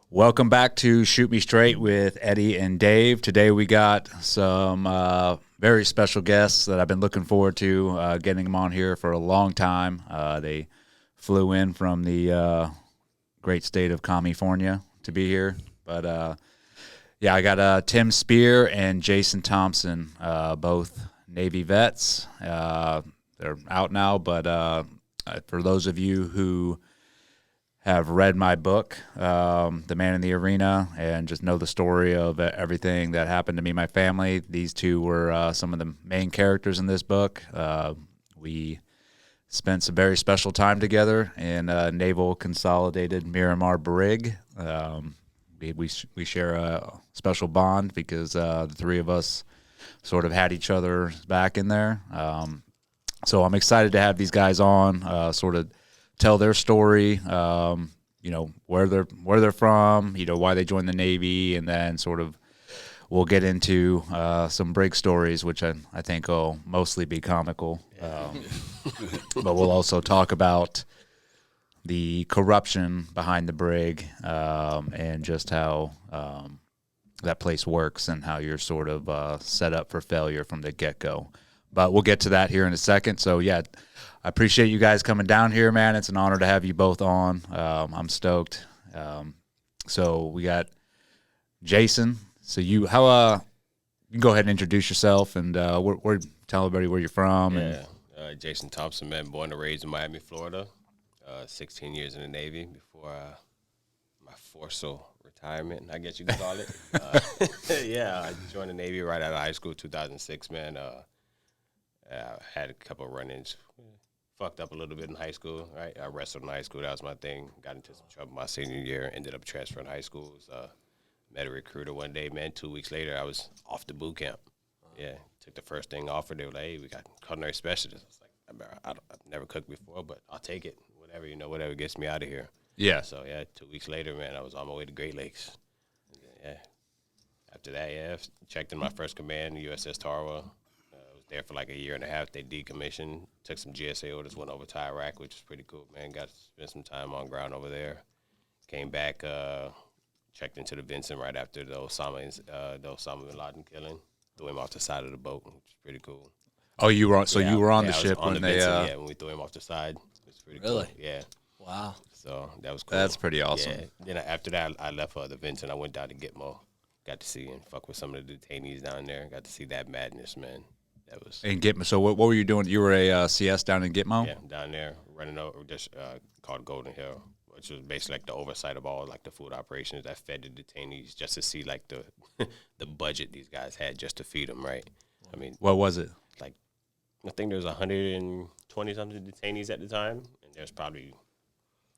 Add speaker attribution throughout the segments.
Speaker 1: Welcome back to Shoot Me Straight with Eddie and Dave. Today we got some very special guests that I've been looking forward to getting them on here for a long time. They flew in from the great state of California to be here. But, I got Tim Speer and Jason Thompson, both Navy vets. They're out now, but for those of you who have read my book, The Man in the Arena, and just know the story of everything that happened to me and my family. These two were some of the main characters in this book. We spent some very special time together in Naval Consolidated Miramar Brig. We share a special bond because the three of us sort of had each other back in there. So I'm excited to have these guys on, sort of tell their story, where they're from, why they joined the Navy, and then sort of we'll get into some Brig stories, which I think will mostly be comical. But we'll also talk about the corruption behind the Brig and just how that place works and how you're sort of set up for failure from the get-go. But we'll get to that here in a second. So, I appreciate you guys coming down here, man. It's an honor to have you both on. I'm stoked. So we got Jason. So you can go ahead and introduce yourself and tell everybody where you're from.
Speaker 2: Yeah, Jason Thompson, man, born and raised in Miami, Florida. 16 years in the Navy before my forceful retirement, I guess you could call it. I joined the Navy right out of high school, 2006, man. Had a couple of run-ins. Fucked up a little bit in high school, right? I wrestled in high school. That was my thing. Got into some trouble my senior year. Ended up transferring high schools. Met a recruiter one day, man. 2 weeks later, I was off to boot camp. Yeah, took the first thing offered. They were like, hey, we got culinary specialists. I was like, I've never cooked before, but I'll take it. Whatever gets me out of here.
Speaker 1: Yeah.
Speaker 2: So, 2 weeks later, man, I was on my way to Great Lakes. After that, checked in my first command, USS Tarawa. There for like a year and a half. They decommissioned, took some GSA orders, went over to Iraq, which was pretty cool, man. Got to spend some time on ground over there. Came back, checked into the Vincent right after the Osama bin Laden killing. Threw him off the side of the boat, which was pretty cool.
Speaker 1: Oh, you were you were on the ship
Speaker 2: on
Speaker 1: when
Speaker 2: the
Speaker 1: they
Speaker 2: Vincent, when we threw him off the side. It was pretty
Speaker 3: Really?
Speaker 2: cool. Yeah.
Speaker 3: Wow.
Speaker 2: So that was cool.
Speaker 1: That's pretty awesome.
Speaker 2: Yeah. Then after that, I left the Vincent. I went down to Gitmo. Got to see and fuck with some of the detainees down there. Got to see that madness, man. That was
Speaker 1: in Gitmo. So what were you doing? You were a CS down in Gitmo?
Speaker 2: Yeah, down there running over just called Golden Hill, which was basically like the oversight of all like the food operations that fed the detainees, just to see like the the budget these guys had just to feed them. Right. I mean,
Speaker 1: what was it?
Speaker 2: Like, I think there was 120 something detainees at the time, and there's probably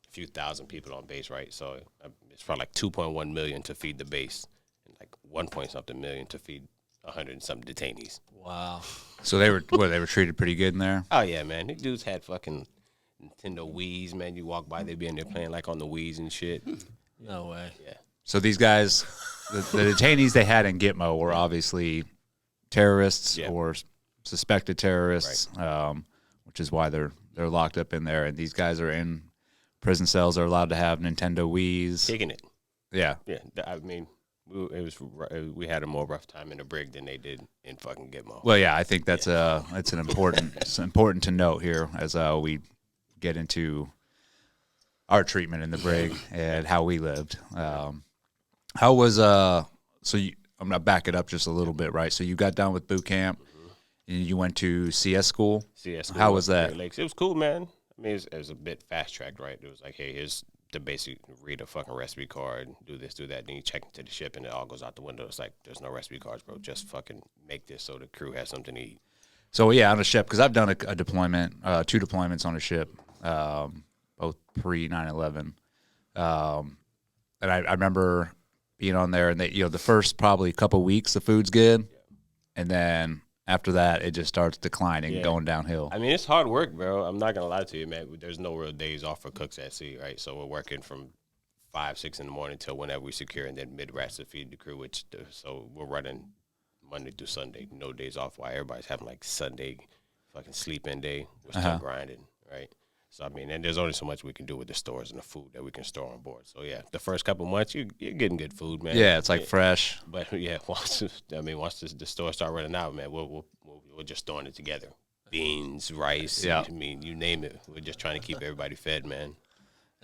Speaker 2: a few thousand people on base. Right. So it's probably like 2.1 million to feed the base, and like 1 point something million to feed 100 and some detainees.
Speaker 3: Wow.
Speaker 1: So they were treated pretty good in there?
Speaker 2: Oh, yeah, man. These dudes had fucking Nintendo Wiis, man. You walk by, they be in there playing like on the Wiis and shit.
Speaker 3: No way.
Speaker 2: Yeah.
Speaker 1: So these guys, the detainees they had in Gitmo were obviously terrorists or suspected terrorists, right. Which is why they're locked up in there. And these guys are in prison cells. They're allowed to have Nintendo Wiis.
Speaker 2: Kicking it.
Speaker 1: Yeah.
Speaker 2: Yeah. I mean, we had a more rough time in the Brig than they did in fucking Gitmo.
Speaker 1: Well, yeah, I think that's it's important to note here as we get into our treatment in the Brig and how we lived. How was so I'm gonna back it up just a little bit, right? So you got done with boot camp and you went to CS school.
Speaker 2: CS school.
Speaker 1: How was that?
Speaker 2: It was cool, man. I mean, it was a bit fast tracked, right? It was like, hey, here's to basically read a fucking recipe card, do this, do that, then you check into the ship and it all goes out the window. It's like, there's no recipe cards, bro. Just fucking make this so the crew has something to eat.
Speaker 1: So, yeah, on a ship, because I've done a deployment, 2 deployments on a ship, both pre-9/11. And I remember being on there, and the first probably couple weeks, the food's good, and then after that, it just starts declining, going downhill.
Speaker 2: I mean, it's hard work, bro. I'm not going to lie to you, man. There's no real days off for cooks at sea, right? So we're working from 5, 6 in the morning till whenever we secure, and then mid-rats to feed the crew, so we're running Monday through Sunday, no days off, while everybody's having, like, Sunday fucking sleep-in day. We're still grinding, right? So, I mean, and there's only so much we can do with the stores and the food that we can store on board. So, yeah, the first couple months, you're getting good food, man.
Speaker 1: Yeah, it's like fresh.
Speaker 2: But, yeah, once the store start running out, man, we're just throwing it together. Beans, rice,
Speaker 1: Yeah.
Speaker 2: I mean, you name it. We're just trying to keep everybody fed, man.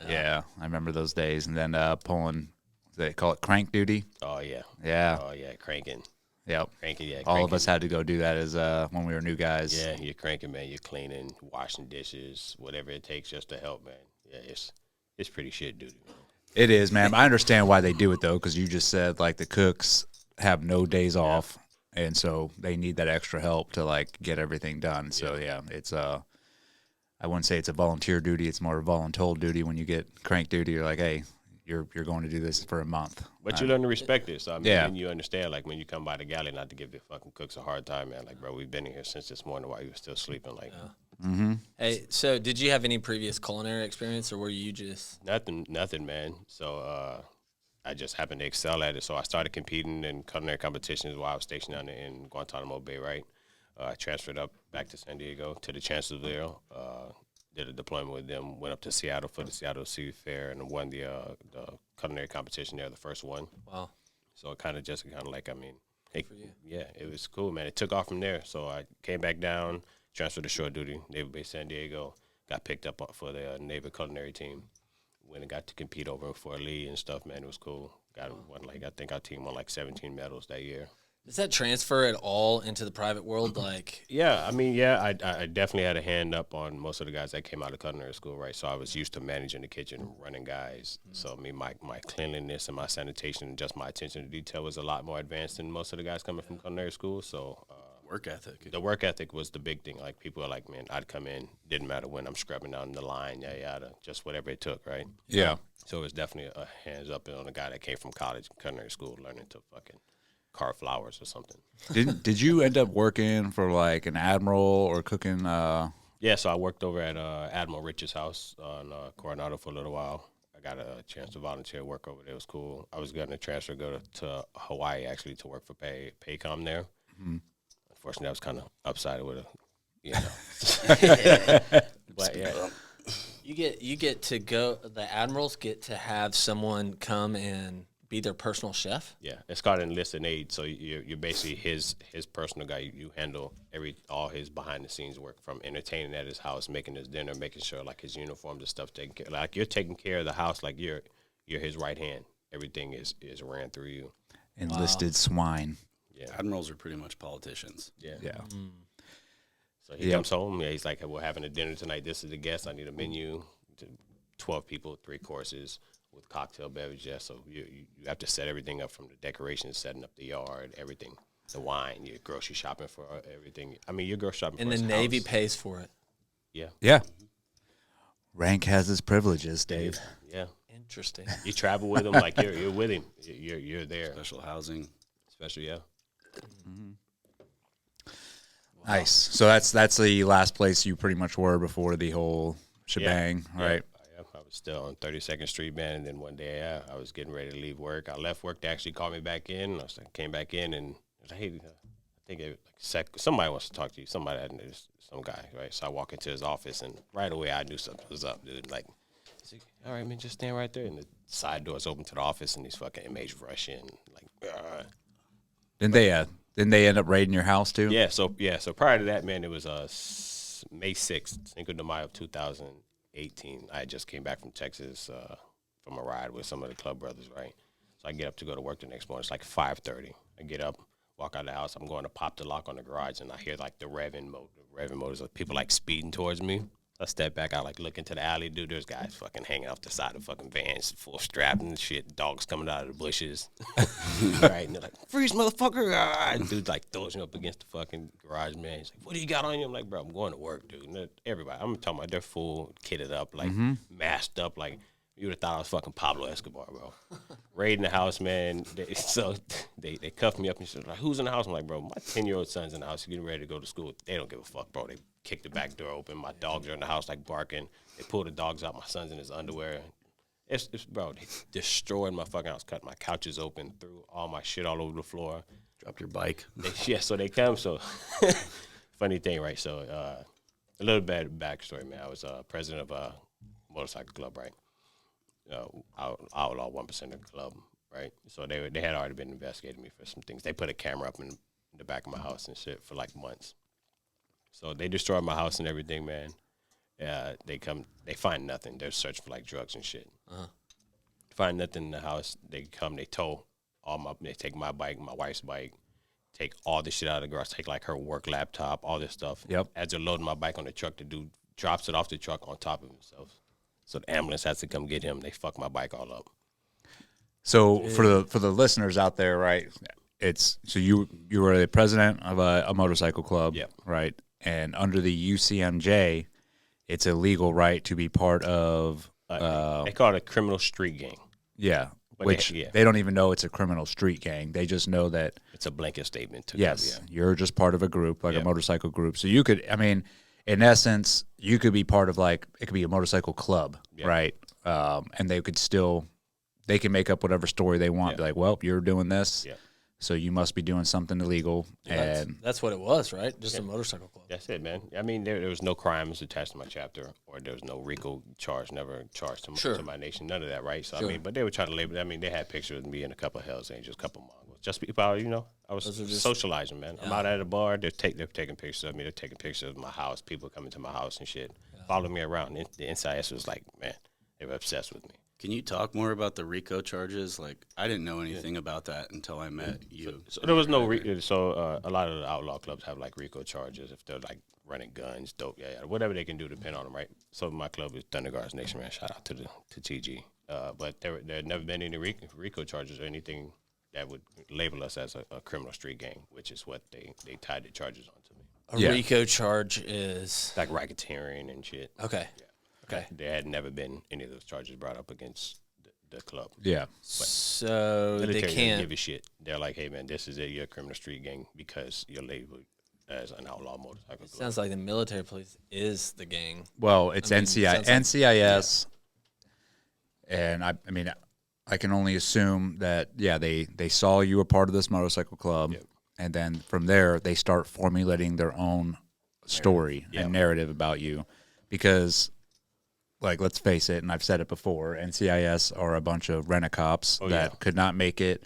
Speaker 1: Yeah, I remember those days. And then pulling, they call it crank duty.
Speaker 2: Oh, yeah.
Speaker 1: Yeah.
Speaker 2: Oh, yeah, cranking.
Speaker 1: Yep.
Speaker 2: Cranking, yeah.
Speaker 1: All of
Speaker 2: cranking.
Speaker 1: us had to go do that as when we were new guys.
Speaker 2: Yeah, you're cranking, man. You're cleaning, washing dishes, whatever it takes just to help, man. Yeah, it's pretty shit duty, man.
Speaker 1: It is, man. I understand why they do it, though, because you just said, like, the cooks have no days off, and so they need that extra help to, like, get everything done. So, yeah, it's I wouldn't say it's a volunteer duty. It's more a voluntold duty. When you get crank duty, you're like, hey, you're going to do this for a month.
Speaker 2: But you learn to respect it. So, I mean,
Speaker 1: Yeah.
Speaker 2: and you understand, like, when you come by the galley, not to give the fucking cooks a hard time, man. Like, bro, we've been in here since this morning while you were still sleeping. Like,
Speaker 3: Hey, so did you have any previous culinary experience, or were you just?
Speaker 2: nothing, man. So, I just happened to excel at it. So I started competing in culinary competitions while I was stationed down in Guantanamo Bay, right? I transferred up back to San Diego to the Chancellorsville. Did a deployment with them. Went up to Seattle for the Seattle Sea Fair and won the culinary competition there, the first one.
Speaker 3: Wow.
Speaker 2: So it kind of like, I mean, yeah, it was cool, man. It took off from there. So I came back down, transferred to shore duty, Naval Base San Diego. Got picked up for the Naval culinary team. Went and got to compete over in Fort Lee and stuff, man. It was cool. I think our team won like 17 medals that year.
Speaker 3: Does that transfer at all into the private world? Like,
Speaker 2: Yeah, I mean, yeah, I definitely had a hand up on most of the guys that came out of culinary school, right? So I was used to managing the kitchen, running guys. So I mean, my cleanliness and my sanitation and just my attention to detail was a lot more advanced than most of the guys coming from culinary school. So
Speaker 4: Work ethic.
Speaker 2: the work ethic was the big thing. Like, people are like, man, I'd come in, didn't matter when, I'm scrubbing down the line, yada, just whatever it took, right?
Speaker 1: Yeah.
Speaker 2: So it was definitely a hands up on a guy that came from college, culinary school, learning to fucking carve flowers or something.
Speaker 1: Did you end up working for, like, an admiral or cooking?
Speaker 2: Yeah, so I worked over at Admiral Rich's house on Coronado for a little while. I got a chance to volunteer work over there. It was cool. I was going to transfer, go to Hawaii, actually, to work for Paycom there. Mm-hmm. Unfortunately, I was kind of upside with But, yeah.
Speaker 3: you get to go. The admirals get to have someone come and be their personal chef.
Speaker 2: Yeah, it's called enlisted aid. So you're basically his personal guy. You handle all his behind the scenes work, from entertaining at his house, making his dinner, making sure like his uniforms and stuff taken care. Like, you're taking care of the house. Like, you're his right hand. Everything is ran through you.
Speaker 1: Enlisted swine.
Speaker 2: Yeah,
Speaker 4: Admirals are pretty much politicians.
Speaker 2: yeah.
Speaker 1: Yeah.
Speaker 2: So he comes home. Yeah, he's like, hey, we're having a dinner tonight. This is the guest. I need a menu. 12 people, 3 courses with cocktail beverages. So you have to set everything up, from the decorations, setting up the yard, everything, the wine. You're grocery shopping for everything. I mean, you're grocery shopping
Speaker 3: And
Speaker 2: for
Speaker 3: the
Speaker 2: his
Speaker 3: Navy
Speaker 2: house.
Speaker 3: pays for it.
Speaker 2: Yeah,
Speaker 1: Yeah. Rank has its privileges, Dave.
Speaker 2: yeah.
Speaker 3: Interesting.
Speaker 2: You travel with him, like you're with him. You're there.
Speaker 4: Special housing.
Speaker 2: Especially, yeah.
Speaker 1: Nice. So that's the last place you pretty much were before the whole shebang, right?
Speaker 2: Yeah, I was still on 32nd Street, man. And then one day, I was getting ready to leave work. I left work. They actually called me back in. Came back in, and I was like, hey, I think somebody wants to talk to you. Some guy, right? So I walk into his office, and right away I knew something was up, dude. Like, he's like, all right, man, just stand right there. And the side doors open to the office, and these fucking inmates rush in, like,
Speaker 1: Didn't they end up raiding your house too?
Speaker 2: Yeah, so prior to that, man, it was May 6th, Cinco de Mayo of 2018. I just came back from Texas from a ride with some of the club brothers, right? So I get up to go to work the next morning. It's like 5:30. I get up, walk out of the house. I'm going to pop the lock on the garage, and I hear like the revving mode. The revving mode is like people like speeding towards me. I step back, I like look into the alley, dude. There's guys fucking hanging off the side of fucking vans, full strapped and shit. Dogs coming out of the bushes, right? And they're like, "Freeze, motherfucker!" And dude like throws me up against the fucking garage, man. He's like, "What do you got on you?" I'm like, "Bro, I'm going to work, dude." And everybody, I'm talking about, they're full kitted up, like masked up, like you would have thought I was fucking Pablo Escobar, bro. Raiding the house, man. They cuffed me up and shit. Like, who's in the house? I'm like, bro, my 10-year-old son's in the house. He's getting ready to go to school. They don't give a fuck, bro. They kick the back door open. My dogs are in the house, like, barking. They pull the dogs out. My son's in his underwear. It's bro, they destroyed my fucking house. Cut my couches open, threw all my shit all over the floor.
Speaker 4: Dropped your bike.
Speaker 2: So they come. So funny thing, right? So A little bit of backstory, man. I was president of a motorcycle club, right? Outlaw 1% of the club, right? So they had already been investigating me for some things. They put a camera up in the back of my house and shit for like months. So they destroyed my house and everything, man. They find nothing. They're searching for like drugs and shit. Find nothing in the house. They come, they tow they take my bike, my wife's bike, take all the shit out of the garage, take like her work laptop, all this stuff.
Speaker 1: Yep.
Speaker 2: As they're loading my bike on the truck, drops it off the truck on top of himself. So the ambulance has to come get him. They fuck my bike all up.
Speaker 1: So for the listeners out there, right? So you were the president of a motorcycle club,
Speaker 2: Yep.
Speaker 1: right? And under the UCMJ, it's illegal, right, to be part of
Speaker 2: They call it a criminal street gang.
Speaker 1: yeah,
Speaker 2: But
Speaker 1: which they don't even know it's a criminal street gang. They just know that
Speaker 2: It's a blanket statement.
Speaker 1: yes, you're just part of a group, like
Speaker 2: Yep.
Speaker 1: a motorcycle group. So you could, I mean, in essence, you could be part of like it could be a motorcycle club,
Speaker 2: Yep.
Speaker 1: right? And they can make up whatever story they want.
Speaker 2: Yep.
Speaker 1: Be like, well, you're doing this.
Speaker 2: Yep.
Speaker 1: So you must be doing something illegal, and
Speaker 3: That's what it was, right? Just a motorcycle club.
Speaker 2: That's it, man. I mean, there was no crimes attached to my chapter, or there was no RICO charge, never charged to my nation, none of that, right? So, I mean, but they were trying to label it. I mean, they had pictures of me and a couple of Hells Angels, a couple of Mongols. Just people, I was socializing, man. I'm out at a bar, they're taking pictures of me, they're taking pictures of my house, people coming to my house and shit, following me around. And the NCIS was like, man, they were obsessed with me.
Speaker 4: Can you talk more about the RICO charges? Like, I didn't know anything about that until I met you.
Speaker 2: So there was no a lot of the outlaw clubs have like RICO charges if they're like running guns, dope, whatever they can do to pin on them, right? So my club is Thunder Guards Nation, man. Shout out to TG. But there had never been any RICO charges or anything that would label us as a criminal street gang, which is what they tied the charges onto me.
Speaker 3: A RICO charge is
Speaker 2: Like racketeering and shit.
Speaker 3: okay. Okay.
Speaker 2: There had never been any of those charges brought up against the club.
Speaker 1: yeah,
Speaker 3: So they
Speaker 2: Military doesn't
Speaker 3: can't.
Speaker 2: give a shit. They're like, hey, man, this is it. You're a criminal street gang because you're labeled as an outlaw motorcycle club.
Speaker 3: Sounds like the military police is the gang.
Speaker 1: well, it's
Speaker 3: I mean, sounds like-
Speaker 1: NCIS, and I mean, I can only assume that they saw you were part of this motorcycle club,
Speaker 2: Yep.
Speaker 1: and then from there they start formulating their own story and narrative about you, because. Like, let's face it, and I've said it before, NCIS are a bunch of rent-a-cops that could not make it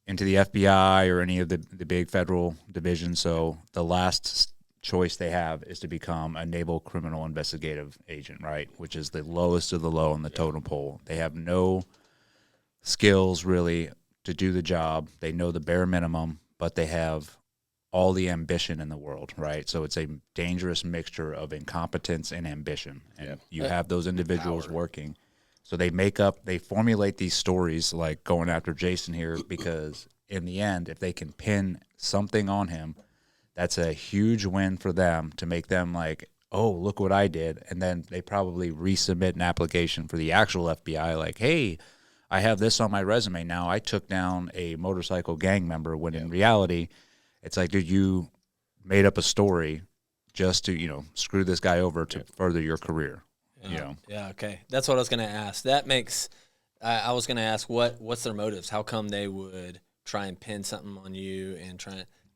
Speaker 1: into the FBI or any of the big federal divisions. So the last choice they have is to become a naval criminal investigative agent, right, which is the lowest of the low on the totem pole. They have no skills, really, to do the job. They know the bare minimum, but they have all the ambition in the world, right? So it's a dangerous mixture of incompetence and ambition. And you have those individuals working. So they formulate these stories like going after Jason here because in the end, if they can pin something on him, that's a huge win for them to make them like, oh, look what I did. And then they probably resubmit an application for the actual FBI like, hey, I have this on my resume now. I took down a motorcycle gang member when in reality – it's like, dude, you made up a story just to, screw this guy over to further your career.
Speaker 3: Yeah, okay. That's what I was going to ask. That makes I was going to ask what's their motives? How come they would try and pin something on you and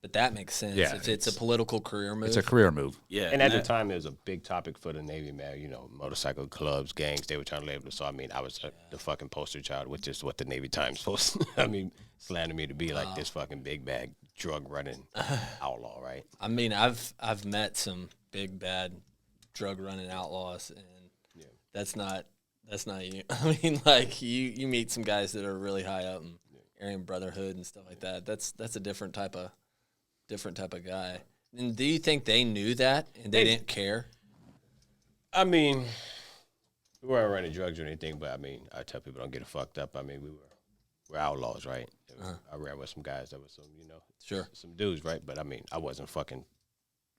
Speaker 3: but that makes sense.
Speaker 1: Yeah,
Speaker 3: it's a political career move.
Speaker 1: It's a career move.
Speaker 4: Yeah.
Speaker 2: And at the time, it was a big topic for the Navy, man. Motorcycle clubs, gangs, they were trying to label it. So, I mean, I was the fucking poster child, which is what the Navy Times posted. I mean, slandered me to be like this fucking big bag, drug running outlaw, right?
Speaker 3: I mean, I've met some big bad drug running outlaws, and that's not you. I mean, like you meet some guys that are really high up in Aryan Brotherhood and stuff like that. That's a different type of guy. And do you think they knew that and they didn't care?
Speaker 2: I mean, we weren't running drugs or anything, but I mean, I tell people don't get it fucked up. I mean, we're outlaws, right? I ran with some guys that was some dudes, right? But I mean, I wasn't fucking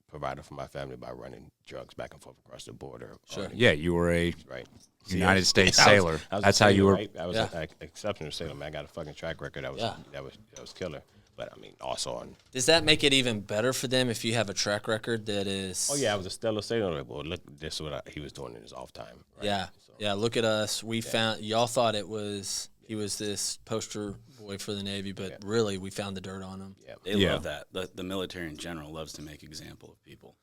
Speaker 2: providing for my family by running drugs back and forth across the border.
Speaker 3: Sure.
Speaker 1: Yeah, you were a
Speaker 2: Right.
Speaker 1: United States sailor.
Speaker 2: I was
Speaker 1: That's
Speaker 2: a
Speaker 1: how
Speaker 2: sailor,
Speaker 1: you were.
Speaker 2: Right? I was an exceptional sailor, man. I got a fucking track record. That was killer. But I mean, also on.
Speaker 3: Does that make it even better for them if you have a track record that is?
Speaker 2: Oh yeah, I was a stellar sailor. Well, look, this is what he was doing in his off time. Right?
Speaker 3: Yeah, yeah. Look at us. We found y'all thought he was this poster boy for the Navy, but really we found the dirt on him.
Speaker 2: Yeah.
Speaker 4: They love that. The military in general loves to make example of people.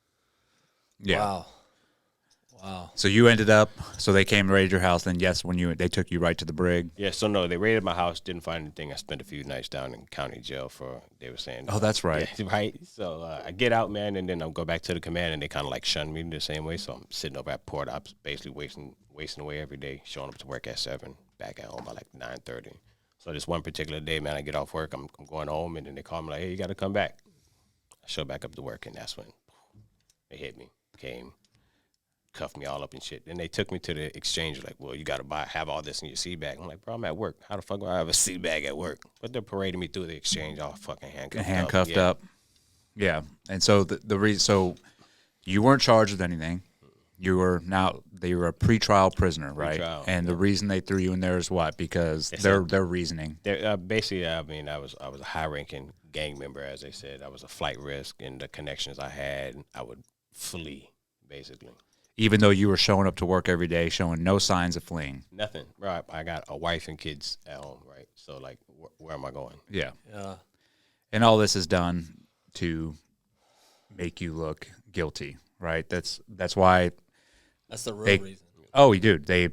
Speaker 1: Yeah.
Speaker 3: Wow.
Speaker 1: So you ended up. So they came and raided your house. Then yes, they took you right to the Brig.
Speaker 2: Yeah, so no, they raided my house, didn't find anything. I spent a few nights down in county jail for, they were saying.
Speaker 1: Oh, that's right.
Speaker 2: Yeah, right. So I get out, man, and then I'll go back to the command, and they kind of like shun me the same way. So I'm sitting over at port ops, basically wasting away every day, showing up to work at 7, back at home by like 9:30. So this one particular day, man, I get off work, I'm going home, and then they call me like, hey, you got to come back. I show back up to work, and that's when they hit me, came, cuffed me all up and shit. Then they took me to the exchange, like, well, you got to have all this in your seat bag. I'm like, bro, I'm at work. How the fuck do I have a seat bag at work? But they're parading me through the exchange all fucking handcuffed
Speaker 1: up. Yeah. And so the reason, so you weren't charged with anything. You were a pretrial prisoner, right?
Speaker 2: Pretrial,
Speaker 1: and the reason they threw you in there is what? Because their reasoning.
Speaker 2: Basically, I mean, I was a high-ranking gang member, as they said. I was a flight risk, and the connections I had, I would flee, basically.
Speaker 1: Even though you were showing up to work every day, showing no signs of fleeing.
Speaker 2: Nothing. Right. I got a wife and kids at home, right? So, like, where am I going?
Speaker 1: Yeah.
Speaker 3: Yeah.
Speaker 1: And all this is done to make you look guilty, right? That's why.
Speaker 3: That's the real reason.
Speaker 1: Oh, dude, they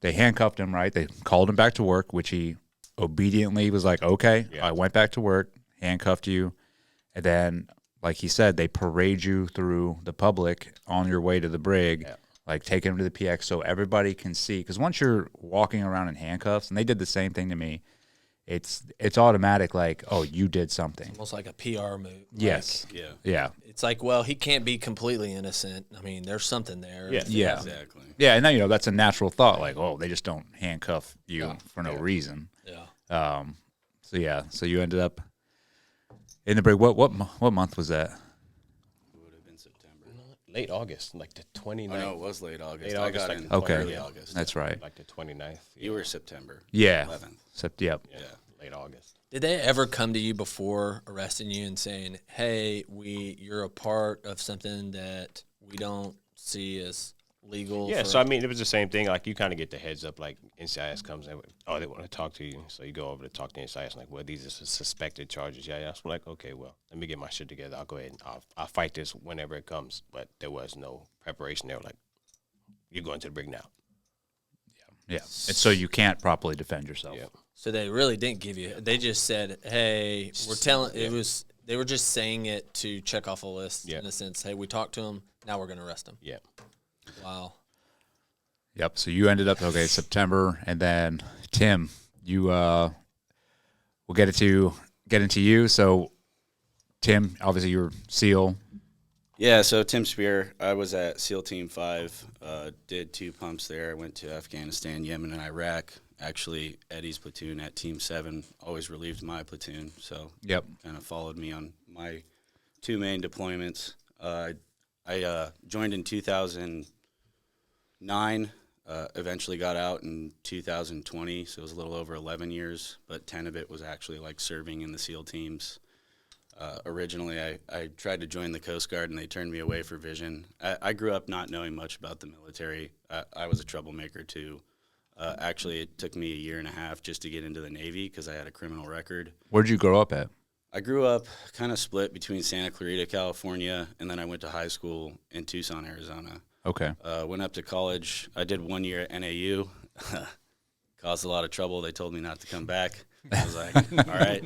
Speaker 1: handcuffed him, right? They called him back to work, which he obediently was like, okay.
Speaker 2: Yeah.
Speaker 1: I went back to work, handcuffed you, and then, like he said, they parade you through the public on your way to the Brig, like taking him to the PX so everybody can see. Because once you're walking around in handcuffs, and they did the same thing to me, it's automatic, like, oh, you did something.
Speaker 3: Almost like a PR move.
Speaker 1: Yes.
Speaker 4: Yeah.
Speaker 1: Yeah.
Speaker 3: It's like, well, he can't be completely innocent. I mean, there's something there.
Speaker 2: Yeah.
Speaker 1: Yeah.
Speaker 4: Exactly.
Speaker 1: Yeah, and then, that's a natural thought, like, oh, they just don't handcuff you for no reason.
Speaker 3: Yeah.
Speaker 1: So you ended up in the Brig. What month was that?
Speaker 4: It would have been September.
Speaker 2: Late August, like the 29th.
Speaker 4: Oh, no, it was late August.
Speaker 2: Late
Speaker 4: I
Speaker 2: August,
Speaker 4: got
Speaker 2: like
Speaker 4: in
Speaker 1: Okay.
Speaker 4: early August.
Speaker 1: That's right.
Speaker 2: Like the 29th.
Speaker 4: You were September.
Speaker 1: Yeah.
Speaker 4: 11th.
Speaker 1: Yep.
Speaker 2: Yeah. Late August.
Speaker 3: Did they ever come to you before arresting you and saying, hey, you're a part of something that we don't see as legal?
Speaker 2: Yeah, so I mean, it was the same thing. Like, you kind of get the heads up, like, NCIS comes in, oh, they want to talk to you. So you go over to talk to NCIS, like, well, these are suspected charges. Yeah. So we're like, okay, well, let me get my shit together. I'll go ahead and I'll fight this whenever it comes. But there was no preparation. They were like, you're going to the Brig now.
Speaker 1: Yeah. And so you can't properly defend yourself.
Speaker 2: Yeah.
Speaker 3: So they really didn't give you. They just said, "Hey, we're telling." It was. They were just saying it to check off a list in a sense. Hey, we talked to him. Now we're going to arrest him.
Speaker 2: Yeah.
Speaker 3: Wow.
Speaker 1: Yep. So you ended up September, and then Tim, you we'll get into you. So Tim, obviously you're SEAL.
Speaker 4: Yeah, so Tim Speer, I was at SEAL Team 5, did 2 pumps there. I went to Afghanistan, Yemen, and Iraq. Actually, Eddie's platoon at Team 7 always relieved my platoon, so kind of followed me on my 2 main deployments. I joined in 2009, eventually got out in 2020, so it was a little over 11 years, but 10 of it was actually like serving in the SEAL teams. Originally, I tried to join the Coast Guard, and they turned me away for vision. I grew up not knowing much about the military. I was a troublemaker, too. Actually, it took me a year and a half just to get into the Navy because I had a criminal record.
Speaker 1: Where'd you grow up at?
Speaker 4: I grew up kind of split between Santa Clarita, California, and then I went to high school in Tucson, Arizona.
Speaker 1: Okay.
Speaker 4: Went up to college. I did 1 year at NAU. Caused a lot of trouble. They told me not to come back. I was like, all right.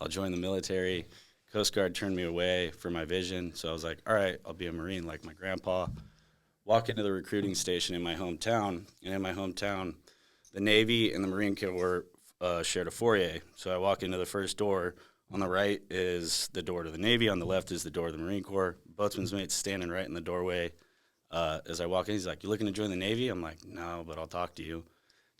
Speaker 4: I'll join the military. Coast Guard turned me away for my vision, so I was like, all right, I'll be a Marine like my grandpa. Walk into the recruiting station in my hometown, and in my hometown, the Navy and the Marine Corps shared a foyer. So I walk into the first door. On the right is the door to the Navy. On the left is the door to the Marine Corps. Boatswain's mate's standing right in the doorway. As I walk in, he's like, you looking to join the Navy? I'm like, no, but I'll talk to you.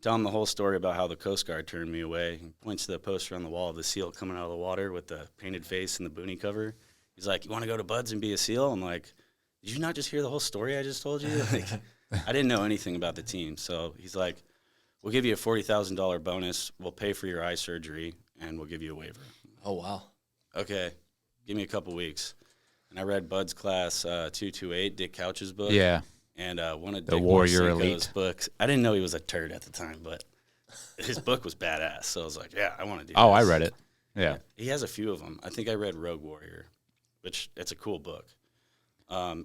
Speaker 4: Tell him the whole story about how the Coast Guard turned me away. He points to the poster on the wall of the SEAL coming out of the water with the painted face and the boonie cover. He's like, you want to go to Buds and be a SEAL? I'm like, did you not just hear the whole story I just told you? Like, I didn't know anything about the team. So he's like, we'll give you a $40,000 bonus. We'll pay for your eye surgery, and we'll give you a waiver.
Speaker 3: Oh, wow.
Speaker 4: Okay, give me a couple weeks. And I read Bud's class 228, Dick Couch's book.
Speaker 1: Yeah.
Speaker 4: And one of
Speaker 1: The
Speaker 4: Dick
Speaker 1: Warrior
Speaker 4: Morseco's
Speaker 1: Elite
Speaker 4: books. I didn't know he was a turd at the time, but his book was badass. So I was like, yeah, I want to do
Speaker 1: Oh,
Speaker 4: this.
Speaker 1: I read it. Yeah.
Speaker 4: He has a few of them. I think I read Rogue Warrior, which it's a cool book.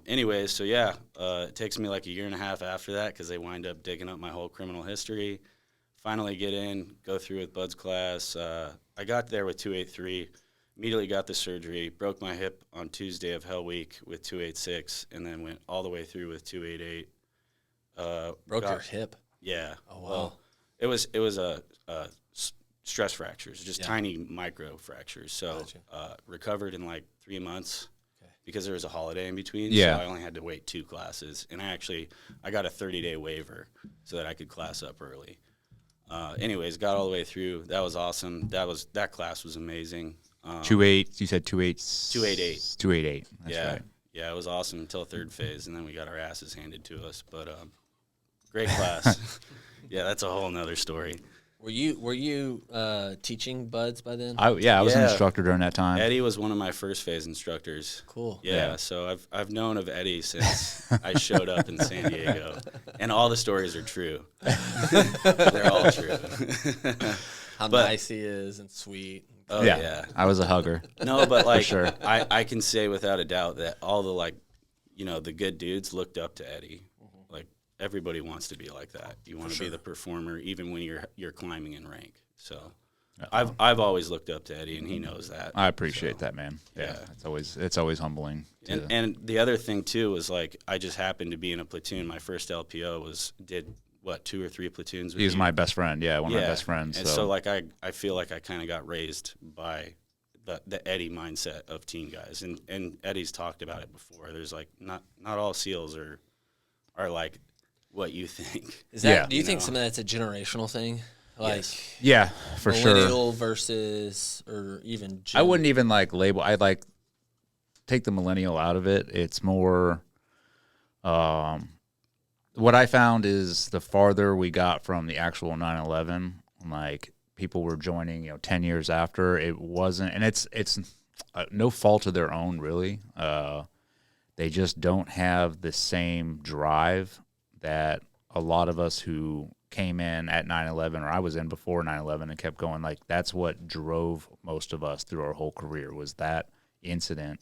Speaker 4: Anyways, so yeah, it takes me like a year and a half after that because they wind up digging up my whole criminal history. Finally get in, go through with Bud's class. I got there with 283, immediately got the surgery, broke my hip on Tuesday of Hell Week with 286, and then went all the way through with 288.
Speaker 3: Broke your hip?
Speaker 4: Yeah.
Speaker 3: Oh, wow.
Speaker 4: Well, it was a stress fractures, just tiny micro fractures. So recovered in like 3 months because there was a holiday in between.
Speaker 1: Yeah.
Speaker 4: So I only had to wait 2 classes. And I got a 30-day waiver so that I could class up early. Anyways, got all the way through. That was awesome. That class was amazing.
Speaker 1: 2.8. You said 2.8.
Speaker 4: 288.
Speaker 1: 2.88. That's
Speaker 4: yeah.
Speaker 1: right.
Speaker 4: Yeah, it was awesome until third phase, and then we got our asses handed to us. But great class. Yeah, that's a whole nother story.
Speaker 3: Were you teaching buds by then?
Speaker 1: I was an instructor during that time.
Speaker 4: Eddie was one of my first phase instructors.
Speaker 3: Cool.
Speaker 4: Yeah, so I've known of Eddie since I showed up in San Diego, and all the stories are true. They're all true.
Speaker 3: How nice he is and sweet.
Speaker 4: Oh yeah.
Speaker 1: I was a hugger.
Speaker 4: No, but like
Speaker 1: sure.
Speaker 4: I can say without a doubt that all the the good dudes looked up to Eddie. Like everybody wants to be like that. You want to be the performer even when you're climbing in rank. So I've always looked up to Eddie, and he knows that.
Speaker 1: I appreciate that, man. Yeah. It's always humbling.
Speaker 4: And the other thing too was like I just happened to be in a platoon. My first LPO did 2 or 3 platoons with
Speaker 1: he was
Speaker 4: you?
Speaker 1: my best friend. Yeah, one of my best friends.
Speaker 4: And so like I feel like I kind of got raised by the Eddie mindset of teen guys, and Eddie's talked about it before. There's like not all SEALs are like what you think.
Speaker 3: Is that? Do you think some of that's a generational thing? Like
Speaker 1: yeah, for sure.
Speaker 3: Millennial versus or even
Speaker 1: I wouldn't even like label. I'd like take the millennial out of it. It's more. What I found is the farther we got from the actual 9/11, like people were joining, 10 years after, it wasn't, and it's no fault of their own, really. They just don't have the same drive that a lot of us who came in at 9/11, or I was in before 9/11 and kept going, like that's what drove most of us through our whole career was that incident.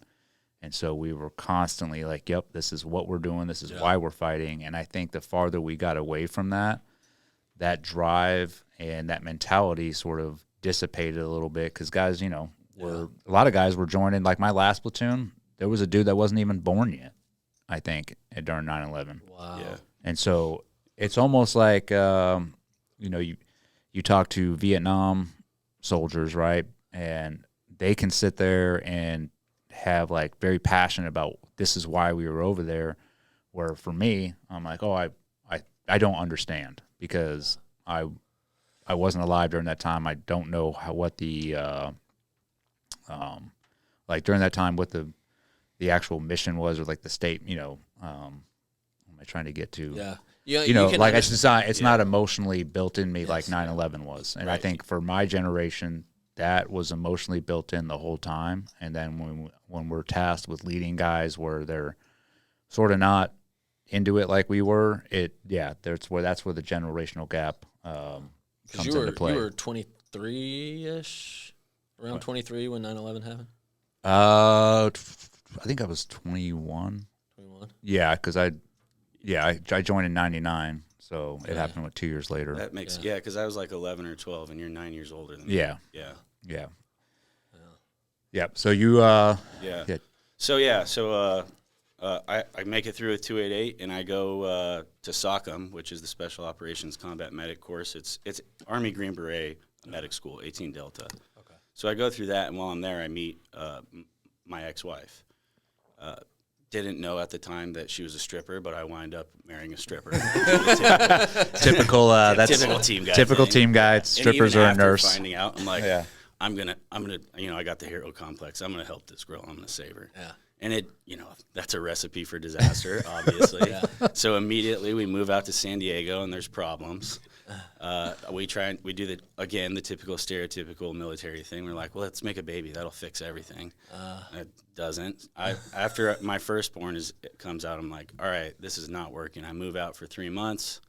Speaker 1: And so we were constantly like, yep, this is what we're doing. This is why we're fighting. And I think the farther we got away from that drive and that mentality sort of dissipated a little bit because guys, a lot of guys were joining. Like my last platoon, there was a dude that wasn't even born yet, I think, during 9/11.
Speaker 3: Wow.
Speaker 4: Yeah.
Speaker 1: And so it's almost like, you talk to Vietnam soldiers, right? And they can sit there and have like very passionate about this is why we were over there, where for me I'm like, I don't understand because I wasn't alive during that time. I don't know what the like during that time what the actual mission was, or like the state, what am I trying to get to? Like it's not emotionally built in me like 9/11 was. And I think for my generation that was emotionally built in the whole time. And then when we're tasked with leading guys where they're sort of not into it like we were, that's where the generational gap comes into play.
Speaker 3: You were 23-ish, around 23 when 9/11 happened?
Speaker 1: I think I was 21.
Speaker 3: 21?
Speaker 1: Yeah, because I joined in 99, so it happened 2 years later.
Speaker 4: That makes because I was like 11 or 12, and you're 9 years older than me.
Speaker 1: Yeah. So you I
Speaker 4: make it through with 288, and I go to SOCM, which is the Special Operations Combat Medic course. It's Army Green Beret Medic School, 18 Delta. Okay. So I go through that, and while I'm there, I meet my ex-wife. Didn't know at the time that she was a stripper, but I wind up marrying a stripper.
Speaker 1: Typical
Speaker 4: team guy.
Speaker 1: Typical team guy. Strippers are a nurse.
Speaker 4: Finding out, I'm like, I'm gonna, I got the hero complex. I'm gonna help this girl. I'm gonna save her. Yeah. And it, that's a recipe for disaster, obviously. So immediately we move out to San Diego, and there's problems. We do the typical stereotypical military thing. We're like, well, let's make a baby. That'll fix everything. It doesn't. After my firstborn comes out, I'm like, all right, this is not working. I move out for 3 months.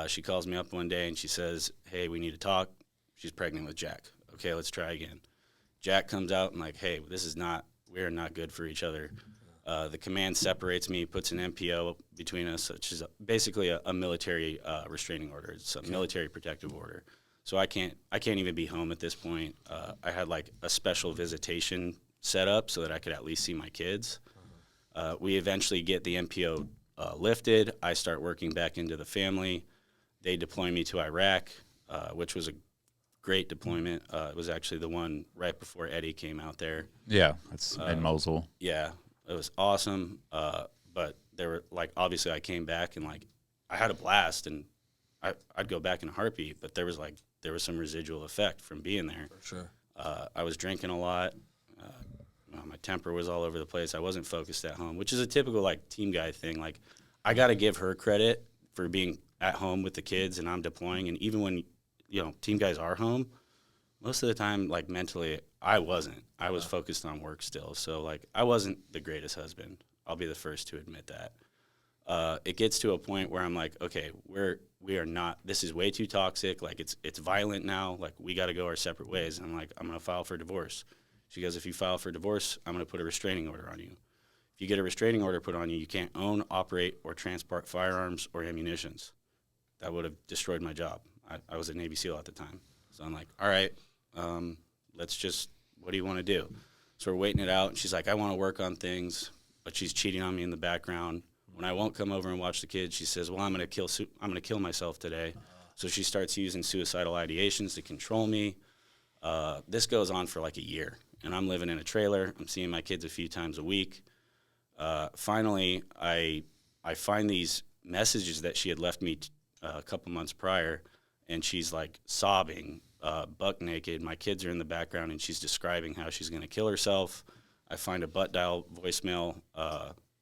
Speaker 4: She calls me up one day and she says, hey, we need to talk. She's pregnant with Jack. Okay, let's try again. Jack comes out and like, hey, we are not good for each other. The command separates me, puts an MPO between us, which is basically a military restraining order. It's a military protective order. So I can't even be home at this point. I had like a special visitation set up so that I could at least see my kids. We eventually get the MPO lifted. I start working back into the family. They deploy me to Iraq, which was a great deployment. It was actually the one right before Eddie came out there.
Speaker 1: Yeah, it's in Mosul.
Speaker 4: Yeah, it was awesome. But there were obviously I came back and I had a blast and I'd go back in a heartbeat. But there was some residual effect from being there.
Speaker 3: For sure.
Speaker 4: I was drinking a lot. My temper was all over the place. I wasn't focused at home, which is a typical team guy thing. I got to give her credit for being at home with the kids and I'm deploying. And even when team guys are home, most of the time mentally I wasn't. I was focused on work still. So I wasn't the greatest husband. I'll be the first to admit that. It gets to a point where I'm like, okay, we are not. This is way too toxic. It's violent now. We got to go our separate ways. And I'm like, I'm gonna file for divorce. She goes, if you file for divorce, I'm going to put a restraining order on you. If you get a restraining order put on you, you can't own, operate, or transport firearms or ammunitions. That would have destroyed my job. I was a Navy SEAL at the time. So I'm like, all right, what do you want to do? So we're waiting it out, and she's like, I want to work on things, but she's cheating on me in the background. When I won't come over and watch the kids, she says, well, I'm going to kill myself today. So she starts using suicidal ideations to control me. This goes on for a year. And I'm living in a trailer. I'm seeing my kids a few times a week. Finally, I find these messages that she had left me a couple months prior, and she's sobbing, buck naked. My kids are in the background, and she's describing how she's going to kill herself. I find a butt dial voicemail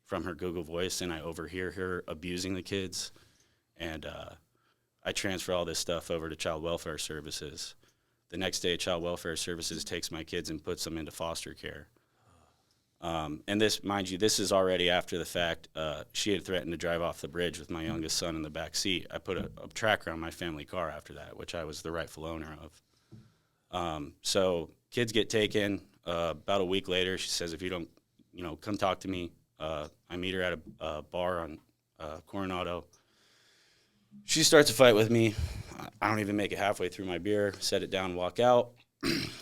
Speaker 4: from her Google Voice, and I overhear her abusing the kids. And I transfer all this stuff over to Child Welfare Services. The next day, Child Welfare Services takes my kids and puts them into foster care. And this, mind you, this is already after the fact. She had threatened to drive off the bridge with my youngest son in the back seat. I put a tracker on my family car after that, which I was the rightful owner of. So kids get taken. About a week later, she says, if you don't, come talk to me. I meet her at a bar on Coronado. She starts a fight with me. I don't even make it halfway through my beer, set it down, walk out.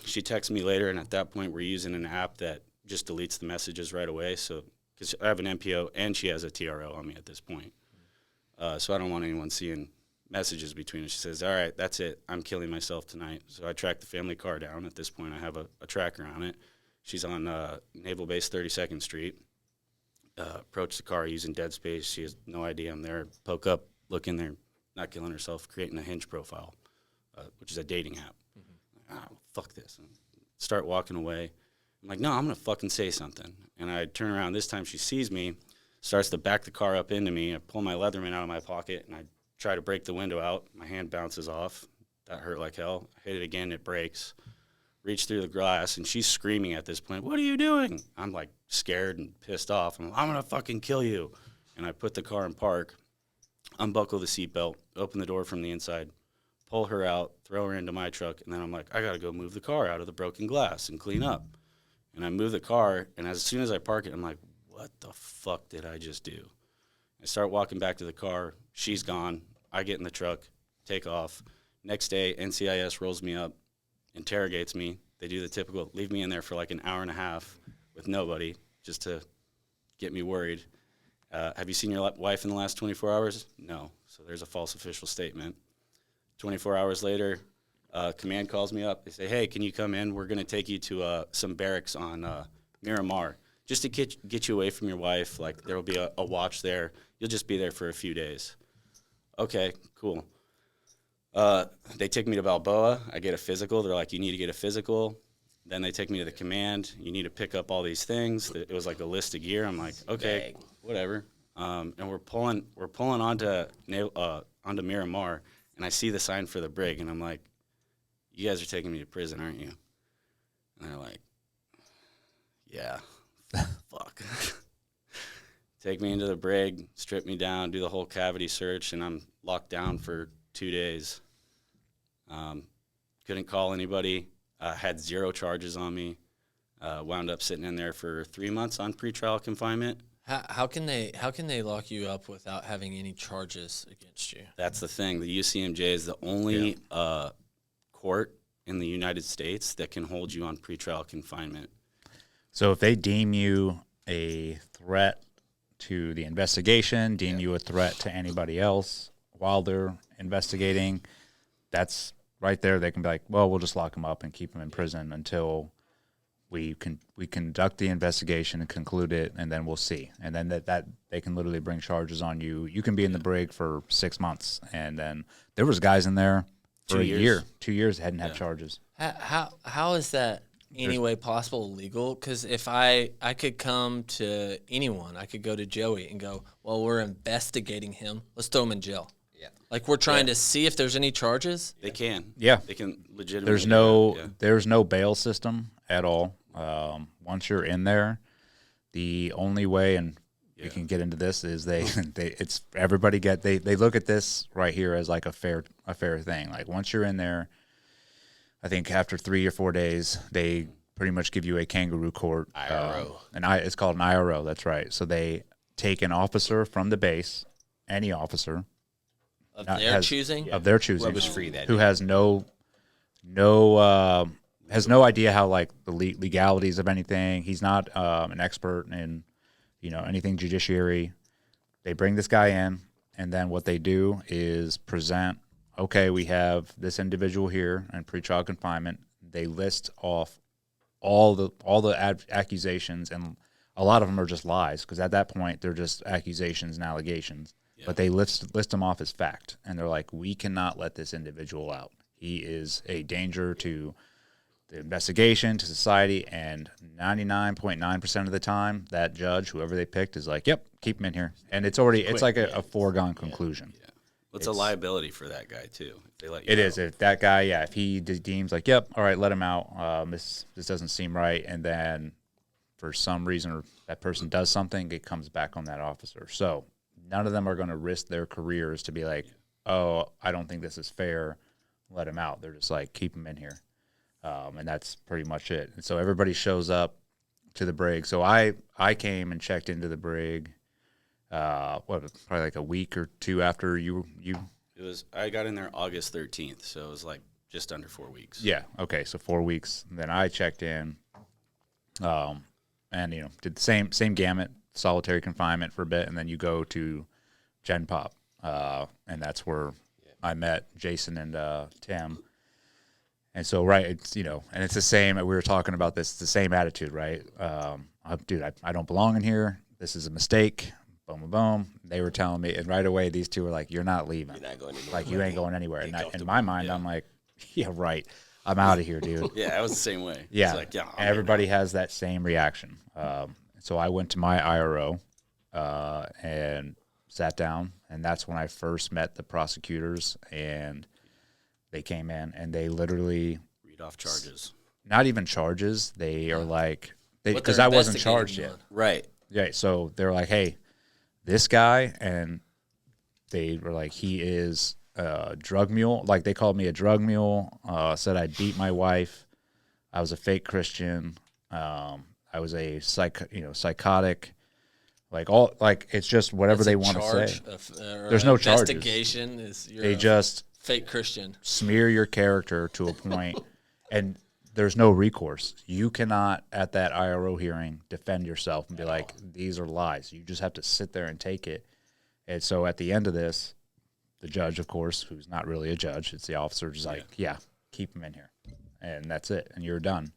Speaker 4: She texts me later, and at that point, we're using an app that just deletes the messages right away. So, because I have an MPO, and she has a TRO on me at this point. So I don't want anyone seeing messages between us. She says, all right, that's it. I'm killing myself tonight. So I track the family car down. At this point, I have a tracker on it. She's on Naval Base 32nd Street. Approach the car using dead space. She has no idea I'm there. Poke up, look in there. Not killing herself, creating a Hinge profile, which is a dating app. Fuck this. And start walking away. I'm like, no, I'm going to fucking say something. And I turn around. This time she sees me, starts to back the car up into me. I pull my Leatherman out of my pocket, and I try to break the window out. My hand bounces off. That hurt like hell. I hit it again. It breaks. Reach through the glass, and she's screaming at this point, what are you doing? I'm scared and pissed off. I'm going to fucking kill you. And I put the car in park. Unbuckle the seatbelt, open the door from the inside, pull her out, throw her into my truck, and then I'm like, I got to go move the car out of the broken glass and clean up. And I move the car, and as soon as I park it, I'm like, what the fuck did I just do? I start walking back to the car. She's gone. I get in the truck, take off. Next day, NCIS rolls me up, interrogates me. They do the typical, leave me in there for an hour and a half with nobody just to get me worried. Have you seen your wife in the last 24 hours? No. So there's a false official statement. 24 hours later, command calls me up. They say, hey, can you come in? We're going to take you to some barracks on Miramar just to get you away from your wife. There will be a watch there. You'll just be there for a few days. Okay, cool. They take me to Balboa. I get a physical. They're like, you need to get a physical. Then they take me to the command. You need to pick up all these things. It was a list of gear. I'm like, okay, whatever. And we're pulling onto Miramar, and I see the sign for the Brig, and I'm like, you guys are taking me to prison, aren't you? And they're like, yeah, fuck. Take me into the Brig, strip me down, do the whole cavity search, and I'm locked down for 2 days. Couldn't call anybody. Had 0 charges on me. Wound up sitting in there for 3 months on pretrial confinement.
Speaker 3: How can they lock you up without having any charges against you?
Speaker 4: That's the thing. The UCMJ is the only court in the United States that can hold you on pretrial confinement.
Speaker 1: So if they deem you a threat to the investigation, deem you a threat to anybody else while they're investigating, that's right there. They can be like, well, we'll just lock them up and keep them in prison until we conduct the investigation and conclude it, and then we'll see. And then that they can literally bring charges on you. You can be in the Brig for 6 months, and then there was guys in there for
Speaker 4: 2
Speaker 1: a
Speaker 4: years.
Speaker 1: year. 2 years hadn't had charges.
Speaker 3: How is that any way possible legal? Because if I could come to anyone, I could go to Joey and go, well, we're investigating him. Let's throw him in jail.
Speaker 2: Yeah.
Speaker 3: Like we're trying to see if there's any charges.
Speaker 4: They can.
Speaker 1: Yeah.
Speaker 4: They can legitimately.
Speaker 1: There's no bail system at all. Once you're in there, the only way, and we can get into this, is they look at this right here as like a fair thing. Like once you're in there, I think after 3 or 4 days, they pretty much give you a kangaroo court.
Speaker 2: IRO.
Speaker 1: It's called an IRO. That's right. So they take an officer from the base, any officer
Speaker 3: Of their choosing?
Speaker 2: Whoever's free that
Speaker 1: who
Speaker 2: day.
Speaker 1: has no idea how like the legalities of anything. He's not an expert in anything judiciary. They bring this guy in, and then what they do is present, okay, we have this individual here in pretrial confinement. They list off all the accusations, and a lot of them are just lies, because at that point they're just accusations and allegations. Yeah. But they list them off as fact, and they're like, we cannot let this individual out. He is a danger to the investigation, to society, and 99.9% of the time, that judge, whoever they picked, is like, yep, keep him in here. And it's like a foregone conclusion.
Speaker 4: Yeah. Well, it's a liability for that guy, too. If they let you
Speaker 1: It
Speaker 4: out.
Speaker 1: is. If that guy, if he deems like, yep, all right, let him out. This doesn't seem right. And then for some reason, or that person does something, it comes back on that officer. So none of them are going to risk their careers to be like, oh, I don't think this is fair, let him out. They're just like, keep him in here. And that's pretty much it. And so everybody shows up to the Brig. So I came and checked into the Brig, probably like a week or two after you.
Speaker 4: I got in there August 13th, so it was like just under 4 weeks.
Speaker 1: Yeah. Okay. So 4 weeks. And then I checked in, and did the same gamut, solitary confinement for a bit, and then you go to Gen Pop, and that's where I met Jason and Tim. And so, right, it's, and it's the same, we were talking about this, it's the same attitude, right? Dude, I don't belong in here. This is a mistake. Boom, boom, boom. They were telling me, and right away, these two were like, you're not leaving.
Speaker 2: You're not going anywhere.
Speaker 1: Like, you ain't going anywhere. And in my mind, I'm like, yeah, right. I'm out of here, dude.
Speaker 4: Yeah, I was the same way.
Speaker 1: Yeah.
Speaker 4: It's like,
Speaker 1: And everybody has that same reaction. So I went to my IRO and sat down, and that's when I first met the prosecutors, and they came in, and they literally
Speaker 4: read off charges.
Speaker 1: Not even charges. They are like, because
Speaker 3: they're
Speaker 1: I wasn't
Speaker 3: investigating
Speaker 1: charged
Speaker 3: you
Speaker 1: yet.
Speaker 3: on.
Speaker 4: Right.
Speaker 1: Yeah. So they're like, hey, this guy, and they were like, he is a drug mule. Like, they called me a drug mule. Said I beat my wife. I was a fake Christian. I was a psychotic. It's just whatever they want to say. There's no charges.
Speaker 3: Investigation is
Speaker 1: They just
Speaker 3: fake Christian.
Speaker 1: smear your character to a point, and there's no recourse. You cannot, at that IRO hearing, defend yourself and be like, these are lies. You just have to sit there and take it. And so at the end of this, the judge, of course, who's not really a judge, it's the officer, just like, yeah, keep him in here. And that's it. And you're done.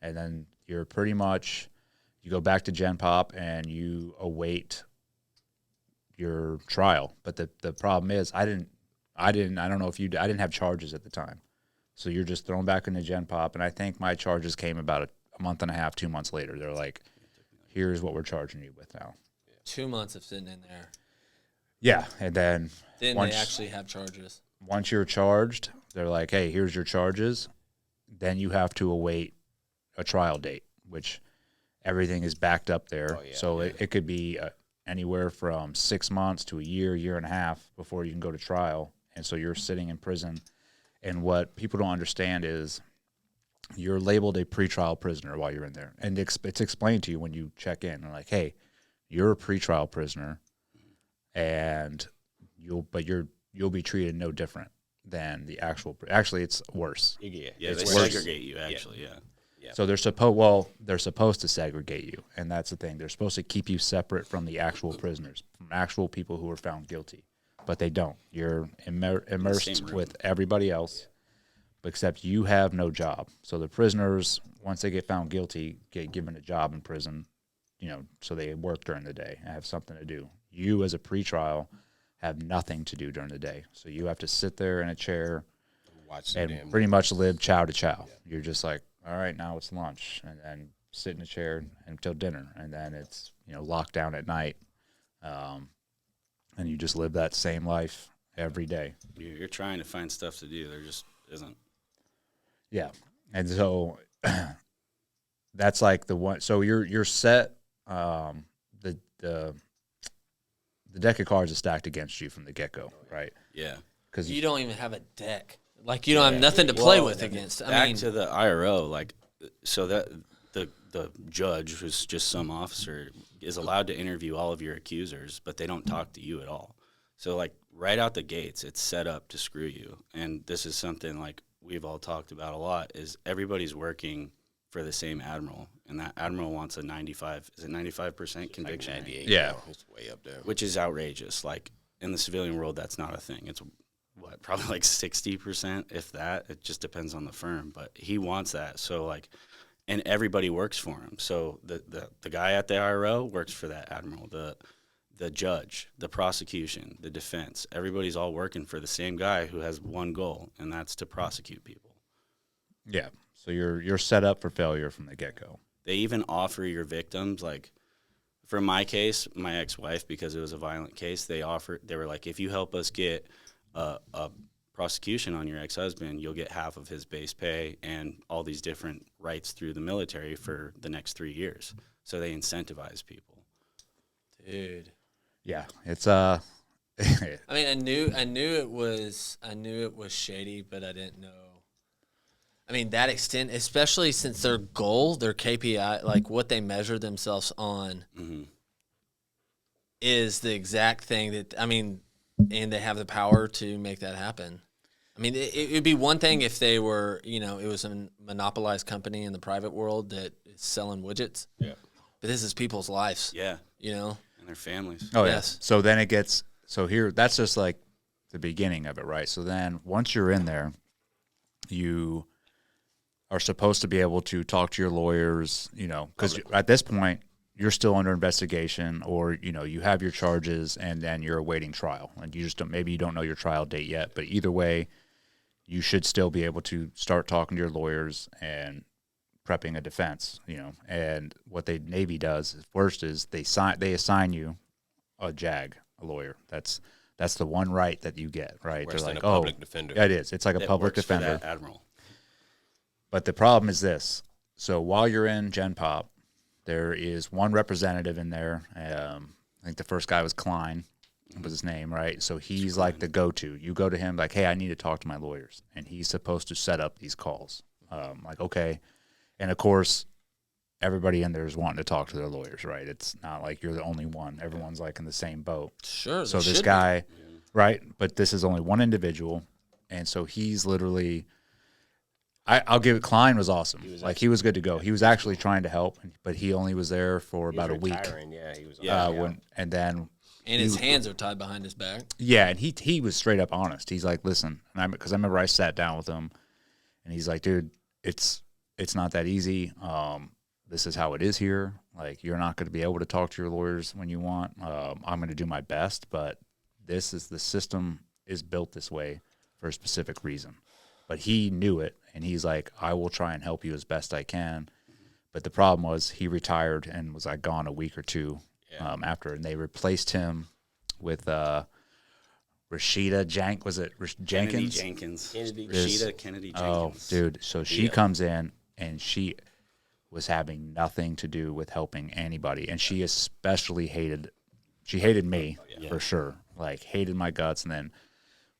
Speaker 1: And then you're pretty much, you go back to Gen Pop and you await your trial. But the problem is, I don't know if you, I didn't have charges at the time. So you're just thrown back into Gen Pop. And I think my charges came about a month and a half, 2 months later. They're like, here's what we're charging you with now.
Speaker 3: 2 months of sitting in there.
Speaker 1: Yeah. And then
Speaker 3: Then they actually have charges.
Speaker 1: Once you're charged, they're like, hey, here's your charges. Then you have to await a trial date, which everything is backed up there. So it could be anywhere from 6 months to a year and a half before you can go to trial. And so you're sitting in prison. And what people don't understand is you're labeled a pretrial prisoner while you're in there, and it's explained to you when you check in. They're like, hey, you're a pretrial prisoner, and you'll be treated no different than the actual. Actually, it's worse.
Speaker 2: Yeah,
Speaker 4: Yeah, they
Speaker 1: It's worse.
Speaker 4: segregate you, actually, yeah.
Speaker 1: So they're supposed to segregate you, and that's the thing. They're supposed to keep you separate from the actual prisoners, from actual people who were found guilty, but they don't. You're immersed with everybody else, except you have no job. So the prisoners, once they get found guilty, get given a job in prison, so they work during the day and have something to do. You, as a pretrial, have nothing to do during the day. So you have to sit there in a chair and pretty much live chow to chow. Yeah. You're just like, all right, now it's lunch, and then sit in a chair until dinner, and then it's locked down at night, and you just live that same life every day.
Speaker 4: You're trying to find stuff to do. There just isn't.
Speaker 1: Yeah, and so that's like the one. So you're set. The deck of cards is stacked against you from the get-go, right?
Speaker 4: Yeah.
Speaker 3: Because you don't even have a deck. Like, you don't have nothing to play with against.
Speaker 4: Back to the IRO, so that the judge, who's just some officer, is allowed to interview all of your accusers, but they don't talk to you at all. So, right out the gates, it's set up to screw you. And this is something, we've all talked about a lot, is everybody's working for the same admiral, and that admiral wants a 95% conviction rate?
Speaker 2: 98.
Speaker 1: Yeah.
Speaker 2: It's way up there.
Speaker 4: Which is outrageous. In the civilian world, that's not a thing. It's probably 60%, if that. It just depends on the firm, but he wants that. So and everybody works for him. So the guy at the IRO works for that admiral. The judge, the prosecution, the defense, everybody's all working for the same guy who has one goal, and that's to prosecute people.
Speaker 1: Yeah. So you're set up for failure from the get-go.
Speaker 4: They even offer your victims, for my case, my ex-wife, because it was a violent case, they were like, if you help us get a prosecution on your ex-husband, you'll get half of his base pay and all these different rights through the military for the next 3 years. So they incentivize people.
Speaker 3: Dude.
Speaker 1: Yeah, it's
Speaker 3: I mean, I knew it was shady, but I didn't know. I mean, that extent, especially since their goal, their KPI, what they measure themselves on, is the exact thing that, and they have the power to make that happen. I mean, it would be one thing if they were, it was a monopolized company in the private world that is selling widgets.
Speaker 2: Yeah.
Speaker 3: But this is people's lives.
Speaker 4: Yeah.
Speaker 3: And
Speaker 4: their families.
Speaker 1: Oh,
Speaker 3: yes.
Speaker 1: Yeah. So then here, that's just the beginning of it, right? So then once you're in there, you are supposed to be able to talk to your lawyers, because at this point you're still under investigation, or you have your charges and then you're awaiting trial, and you just maybe you don't know your trial date yet, but either way, you should still be able to start talking to your lawyers and prepping a defense, And what the Navy does first is they assign you a JAG, a lawyer. That's the one right that you get, right?
Speaker 2: Worse
Speaker 1: They're
Speaker 2: than
Speaker 1: like,
Speaker 2: a public defender.
Speaker 1: Yeah, it is. It's like a public
Speaker 4: works for
Speaker 1: defender.
Speaker 4: that admiral.
Speaker 1: But the problem is this. So while you're in Gen Pop, there is one representative in there. I think the first guy was Klein, was his name, right? So he's like the go-to. You go to him like, hey, I need to talk to my lawyers. And he's supposed to set up these calls. Okay. And, of course, everybody in there is wanting to talk to their lawyers, right? It's not like you're the only one. Everyone's in the same boat.
Speaker 3: Sure.
Speaker 1: So this guy, right? But this is only one individual. And so he's literally – I'll give it. Klein was awesome. He was good to go. He was actually trying to help, but he only was there for about a week.
Speaker 2: Yeah, he was.
Speaker 3: And his hands are tied behind his back.
Speaker 1: Yeah, and he was straight up honest. He's like, listen, because I remember I sat down with him, and he's like, dude, it's not that easy. This is how it is here. You're not going to be able to talk to your lawyers when you want. I'm going to do my best, but the system is built this way for a specific reason. But he knew it, and he's like, I will try and help you as best I can. But the problem was he retired and was gone a week or two after, and they replaced him with Rashida Jenkins?
Speaker 4: Jenkins.
Speaker 2: Kennedy.
Speaker 4: Rashida Kennedy Jenkins.
Speaker 1: Oh, dude. So she comes in, and she was having nothing to do with helping anybody. And she especially hated me for sure. Hated my guts, and then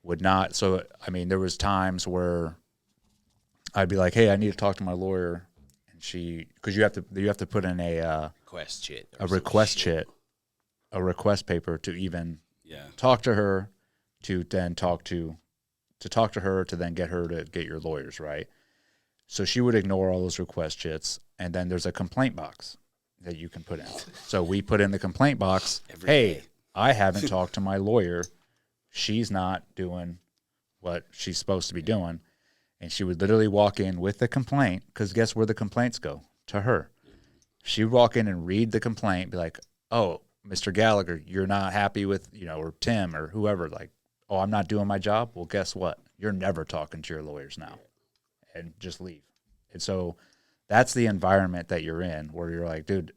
Speaker 1: would not. So, there was times where I'd be like, hey, I need to talk to my lawyer, and because you have to put in a request paper to even talk to her, to then talk to her, to then get her to get your lawyers, right? So she would ignore all those request chits, and then there's a complaint box that you can put in. So we put in the complaint box, hey, I haven't talked to my lawyer. She's not doing what she's supposed to be doing. And she would literally walk in with the complaint, because guess where the complaints go? To her. She would walk in and read the complaint, be like, oh, Mr. Gallagher, you're not happy with, or Tim or whoever, like, oh, I'm not doing my job? Well, guess what? You're never talking to your lawyers now. And just leave. And so that's the environment that you're in, where you're like, dude,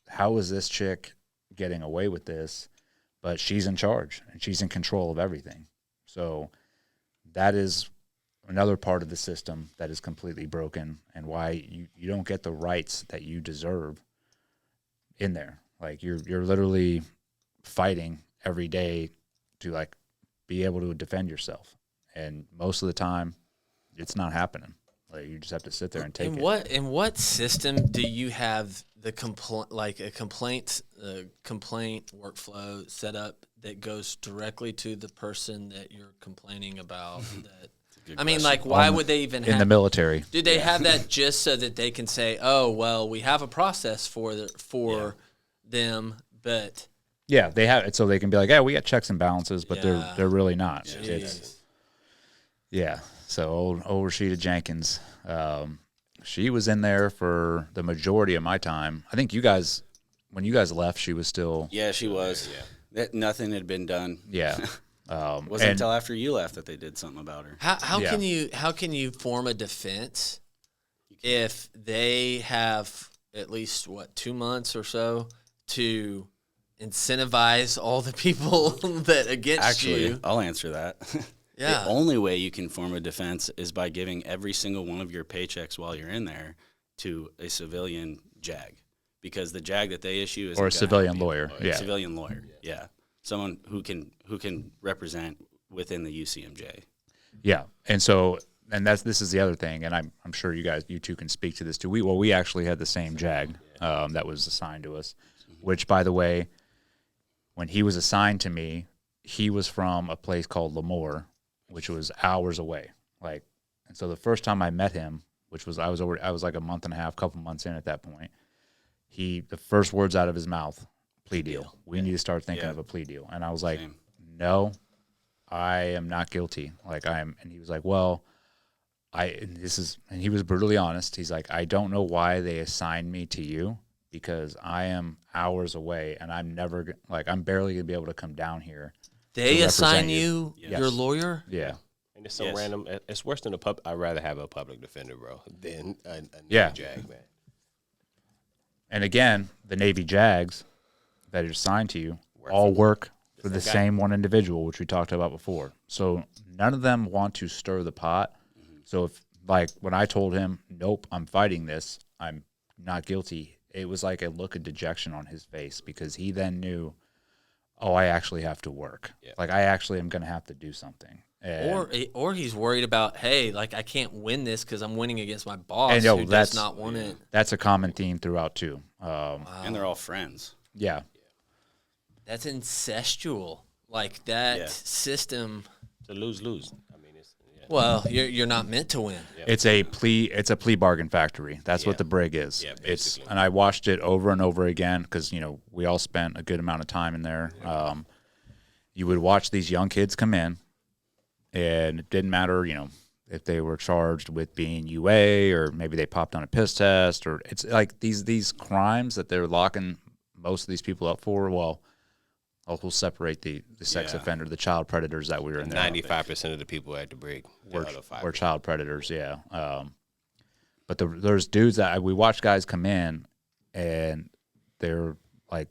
Speaker 1: how is this chick getting away with this? But she's in charge, and she's in control of everything. So that is another part of the system that is completely broken, and why you don't get the rights that you deserve in there. Like you're literally fighting every day to like be able to defend yourself. And most of the time it's not happening. Like you just have to sit there and take it.
Speaker 3: In what system do you have the complaint workflow set up that goes directly to the person that you're complaining about? I mean, like, why would they even have...
Speaker 1: In the military.
Speaker 3: Do they have that just so that they can say, oh, well, we have a process for them, but...
Speaker 1: Yeah, they have it so they can be like, yeah, we got checks and balances, but they're really not. So old Rashida Jenkins, she was in there for the majority of my time. I think when you guys left, she was still...
Speaker 4: Yeah, she was. Yeah. Nothing had been done.
Speaker 1: Yeah.
Speaker 4: Wasn't until after you left that they did something about her.
Speaker 3: How can you form a defense if they have at least 2 months or so to incentivize all the people that against you?
Speaker 4: Actually, I'll answer that.
Speaker 3: Yeah.
Speaker 4: The only way you can form a defense is by giving every single one of your paychecks while you're in there to a civilian JAG, because the JAG that they issue is
Speaker 1: a civilian lawyer.
Speaker 4: A civilian lawyer. Yeah. Someone who can represent within the UCMJ.
Speaker 1: Yeah, and so this is the other thing, and I'm sure you two can speak to this too. We actually had the same JAG that was assigned to us, which, by the way, when he was assigned to me, he was from a place called Lemoore, which was hours away. And so the first time I met him, which was I was like a month and a half, couple months in at that point, the first words out of his mouth, plea deal. We need to start thinking of a plea deal. And I was like, no, I am not guilty. And he was like, well, and he was brutally honest. He's like, I don't know why they assigned me to you, because I am hours away and I'm barely gonna be able to come down here.
Speaker 3: They assign you your lawyer?
Speaker 1: Yeah.
Speaker 2: And it's so random. It's worse than I'd rather have a public defender, bro, than a
Speaker 1: Yeah.
Speaker 2: JAG, man.
Speaker 1: And again, the Navy JAGs that are assigned to you all work for the same one individual, which we talked about before. So none of them want to stir the pot. So if, when I told him, nope, I'm fighting this, I'm not guilty, it was like a look of dejection on his face, because he then knew, oh, I actually have to work. Yeah. I actually am going to have to do something.
Speaker 3: Or he's worried about, hey, I can't win this because I'm winning against my boss who does not want it.
Speaker 1: That's a common theme throughout too.
Speaker 4: And they're all friends.
Speaker 1: Yeah.
Speaker 3: That's incestual. That system.
Speaker 2: It's a lose-lose. I mean,
Speaker 3: well, you're not meant to win.
Speaker 1: Yeah. It's a plea bargain factory. That's what the Brig is. Yeah, basically. And I watched it over and over again because, we all spent a good amount of time in there. Yeah. You would watch these young kids come in, and it didn't matter, if they were charged with being UA, or maybe they popped on a piss test, or it's like these crimes that they're locking most of these people up for. Well, we'll separate the sex offender, the child predators that we were in there.
Speaker 2: 95% of the people at the Brig
Speaker 1: were child predators, yeah. But there's dudes that we watch guys come in, and they're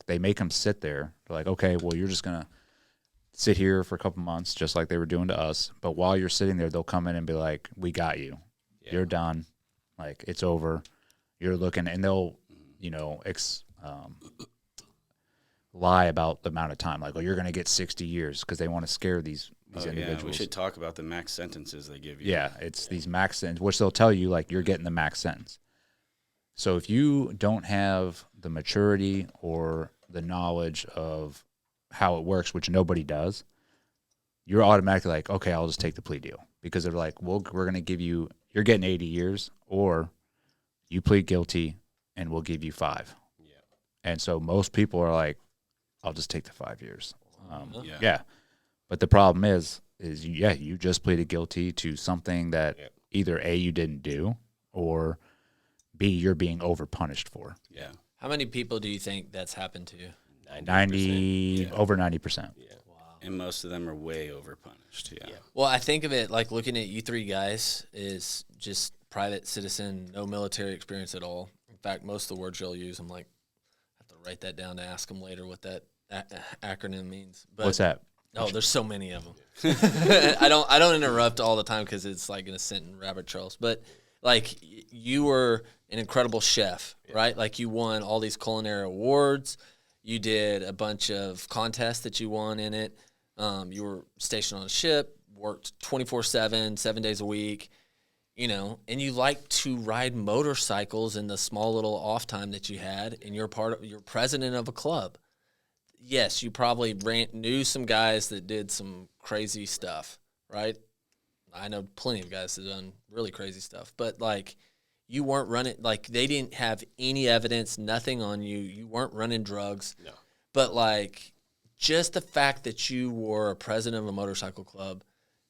Speaker 1: they make them sit there. They're like, okay, well, you're just going to sit here for a couple months, just like they were doing to us. But while you're sitting there, they'll come in and be like, we got you. Yeah. You're done. It's over. You're looking, and they'll, lie about the amount of time. Like, oh, you're going to get 60 years because they want to scare these individuals.
Speaker 4: Yeah, we should talk about the max sentences they give you.
Speaker 1: Yeah, it's these max sentences, which they'll tell you, like, you're getting the max sentence. So if you don't have the maturity or the knowledge of how it works, which nobody does, you're automatically like, okay, I'll just take the plea deal. Because they're like, well, we're going to give you, you're getting 80 years, or you plead guilty and we'll give you 5.
Speaker 2: Yeah.
Speaker 1: And so most people are like, I'll just take the 5 years. Yeah. But the problem is you just pleaded guilty to something that either A, you didn't do, or B, you're being overpunished for.
Speaker 4: Yeah.
Speaker 3: How many people do you think that's happened to?
Speaker 1: 90, over 90%.
Speaker 2: Yeah.
Speaker 3: Wow.
Speaker 4: And most of them are way overpunished. Yeah.
Speaker 3: Well, I think of it like looking at you three guys is just private citizen, no military experience at all. In fact, most of the words you'll use, I'm like, I have to write that down to ask them later what that acronym means. But,
Speaker 1: What's that?
Speaker 3: Oh, there's so many of them. I don't interrupt all the time because it's like in a sentence, rabbit trails. But like you were an incredible chef, right? Like you won all these culinary awards. You did a bunch of contests that you won in it. You were stationed on a ship, worked 24/7, 7 days a week, and you like to ride motorcycles in the small little off time that you had, and you're president of a club. Yes, you probably knew some guys that did some crazy stuff, right? I know plenty of guys that have done really crazy stuff, but like you weren't running, like they didn't have any evidence, nothing on you. You weren't running drugs.
Speaker 2: No.
Speaker 3: But like just the fact that you were a president of a motorcycle club,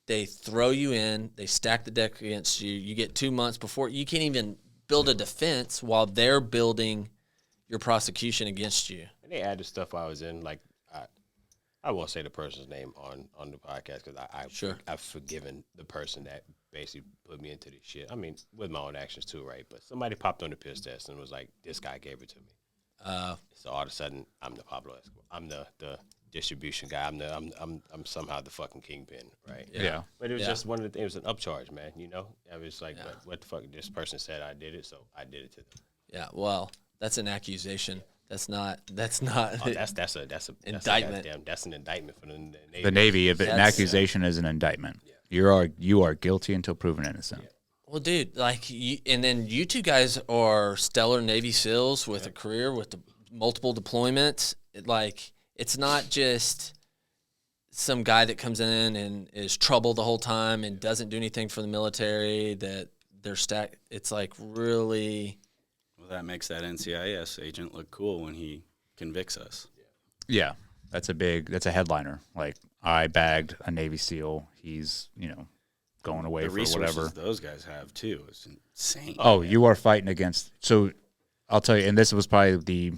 Speaker 3: they throw you in, they stack the deck against you. You get 2 months before you can't even build a defense while they're building your prosecution against you.
Speaker 2: And they added stuff I was in, like I won't say the person's name on the podcast because I've forgiven the person that basically put me into this shit. I mean, with my own actions too, right? But somebody popped on the piss test and was like, "This guy gave it to me." So all of a sudden, I'm the Pablo Escobar. I'm the distribution guy. I'm somehow the fucking kingpin, right?
Speaker 1: Yeah.
Speaker 2: But it was just one of the things. It was an upcharge, man. I was like, what the fuck? This person said I did it, so I did it to them.
Speaker 3: Yeah. Well, that's an accusation. That's not.
Speaker 2: Oh, that's an
Speaker 3: indictment.
Speaker 2: That's an indictment for the Navy.
Speaker 1: The Navy, if an accusation is an indictment, you are guilty until proven innocent.
Speaker 3: Yeah. Well, dude, like, and then you two guys are stellar Navy SEALs with a career with multiple deployments. It's not just some guy that comes in and is trouble the whole time and doesn't do anything for the military. That they're stacked. It's like really.
Speaker 4: That makes that NCIS agent look cool when he convicts us.
Speaker 1: Yeah, that's a headliner. Like, I bagged a Navy SEAL. He's, going away
Speaker 4: the
Speaker 1: for
Speaker 4: resources
Speaker 1: whatever.
Speaker 4: Those guys have too. It's insane.
Speaker 1: Oh, you are fighting against. So I'll tell you, and this was probably the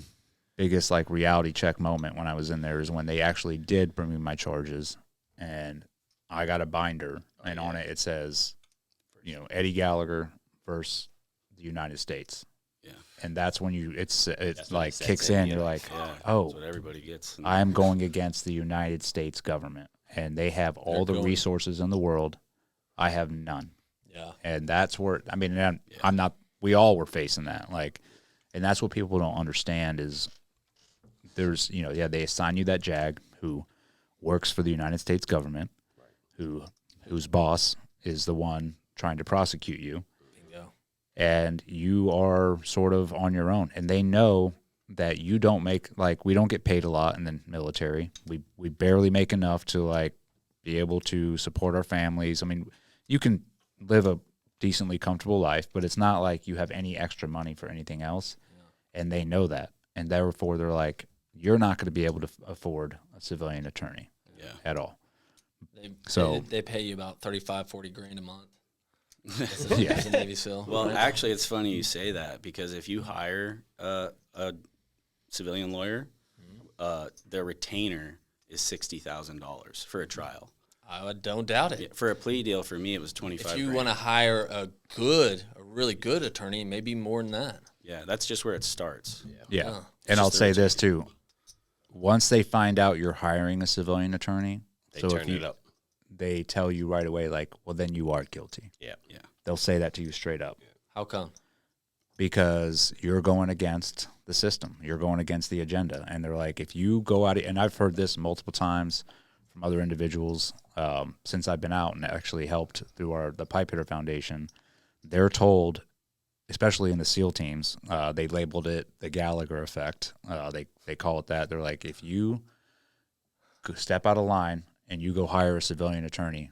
Speaker 1: biggest like reality check moment when I was in there is when they actually did bring me my charges, and I got a binder, and on it says, Eddie Gallagher versus the United States.
Speaker 4: Yeah.
Speaker 1: And that's when it's like kicks in. You're like,
Speaker 4: That's what everybody gets.
Speaker 1: I'm going against the United States government, and they have all the resources in the world. I have none.
Speaker 3: Yeah. And
Speaker 1: that's where, I'm not, we all were facing that. Like, and that's what people don't understand is there's, they assign you that JAG who works for the United States government, whose boss is the one trying to prosecute you. And you are sort of on your own. And they know that you don't make, like, we don't get paid a lot in the military. We barely make enough to, like, be able to support our families. I mean, you can live a decently comfortable life, but it's not like you have any extra money for anything else. Yeah. And they know that. And therefore, they're like, you're not going to be able to afford a civilian attorney at all.
Speaker 3: They pay you about $35-40 a month. As a Navy SEAL.
Speaker 4: Well, actually, it's funny you say that because if you hire a civilian lawyer, their retainer is $60,000 for a trial.
Speaker 3: I don't doubt it.
Speaker 4: Yeah, for a plea deal, for me, it was $25,000.
Speaker 3: If you want to hire a really good attorney, maybe more than that.
Speaker 4: Yeah, that's just where it starts.
Speaker 1: Yeah. And I'll say this too: once they find out you're hiring a civilian attorney,
Speaker 2: they turn it up.
Speaker 1: They tell you right away, like, well, then you are guilty.
Speaker 2: Yeah.
Speaker 1: They'll say that to you straight up.
Speaker 3: How come?
Speaker 1: because you're going against the system. You're going against the agenda. And they're like, if you go out, and I've heard this multiple times from other individuals since I've been out and actually helped through the Pipe Hitter Foundation. They're told, especially in the SEAL teams, they labeled it the Gallagher effect. They call it that. They're like, if you step out of line and you go hire a civilian attorney,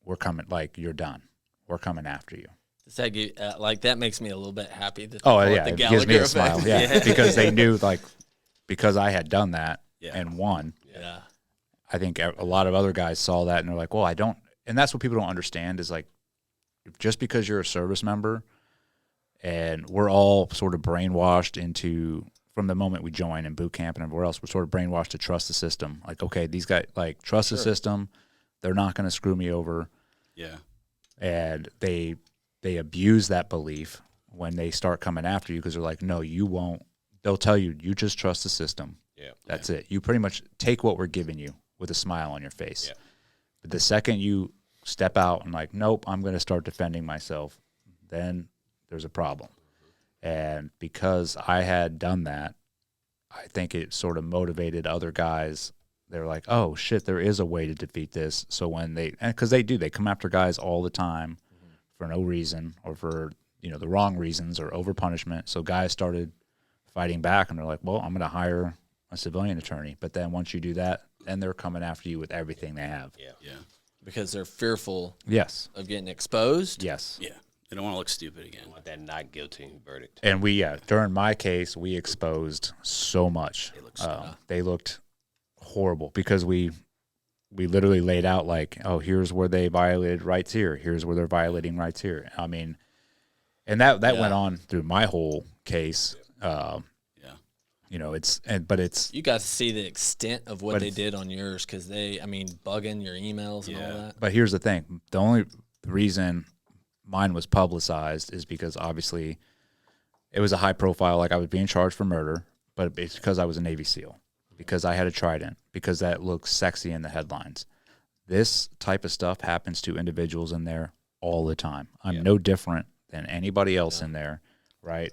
Speaker 1: we're coming, like, you're done. We're coming after you.
Speaker 3: Does that give, that makes me a little bit happy. That
Speaker 1: It gives me a smile. Yeah, because they knew, like, because I had done that and won.
Speaker 3: Yeah.
Speaker 1: I think a lot of other guys saw that and they're like, well, I don't. And that's what people don't understand is, like, just because you're a service member, and we're all sort of brainwashed into, from the moment we join in boot camp and everywhere else, we're sort of brainwashed to trust the system. Like, okay, these guys, like, trust the system. They're not going to screw me over.
Speaker 4: Yeah.
Speaker 1: And they abuse that belief when they start coming after you because they're like, no, you won't. They'll tell you, you just trust the system.
Speaker 2: Yeah.
Speaker 1: That's it. You pretty much take what we're giving you with a smile on your face.
Speaker 2: Yeah.
Speaker 1: But the second you step out and like, nope, I'm going to start defending myself, then there's a problem. And because I had done that, I think it sort of motivated other guys. They're like, oh, shit, there is a way to defeat this. So when because they come after guys all the time for no reason or for, the wrong reasons or over punishment. So guys started fighting back and they're like, well, I'm going to hire a civilian attorney. But then once you do that, then they're coming after you with everything they have.
Speaker 2: Yeah.
Speaker 4: Yeah.
Speaker 3: Because they're fearful
Speaker 1: Yes.
Speaker 3: of getting exposed.
Speaker 1: Yes.
Speaker 4: Yeah. They don't want to look stupid again.
Speaker 2: Want that not guilty verdict.
Speaker 1: And during my case, we exposed so much. They looked horrible because we literally laid out like, oh, here's where they violated rights here. Here's where they're violating rights here. I mean, and that went on through my whole case. But it's
Speaker 3: You got to see the extent of what they did on yours because bugging your emails and all that.
Speaker 1: But here's the thing. The only reason mine was publicized is because obviously it was a high profile, like I was being charged for murder, but it's because I was a Navy SEAL, because I had a trident, because that looks sexy in the headlines. This type of stuff happens to individuals in there all the time. I'm no different than anybody else in there, right?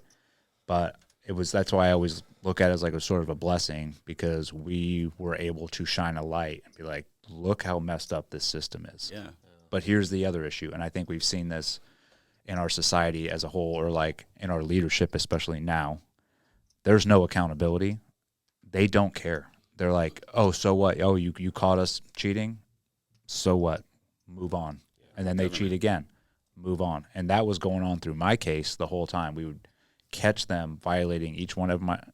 Speaker 1: But that's why I always look at it as like a sort of a blessing, because we were able to shine a light and be like, look how messed up this system is.
Speaker 4: Yeah.
Speaker 1: But here's the other issue, and I think we've seen this in our society as a whole, or like in our leadership, especially now. There's no accountability. They don't care. They're like, oh, so what? Oh, you caught us cheating? So what? Move on. And then they cheat again. Move on. And that was going on through my case the whole time. We would catch them violating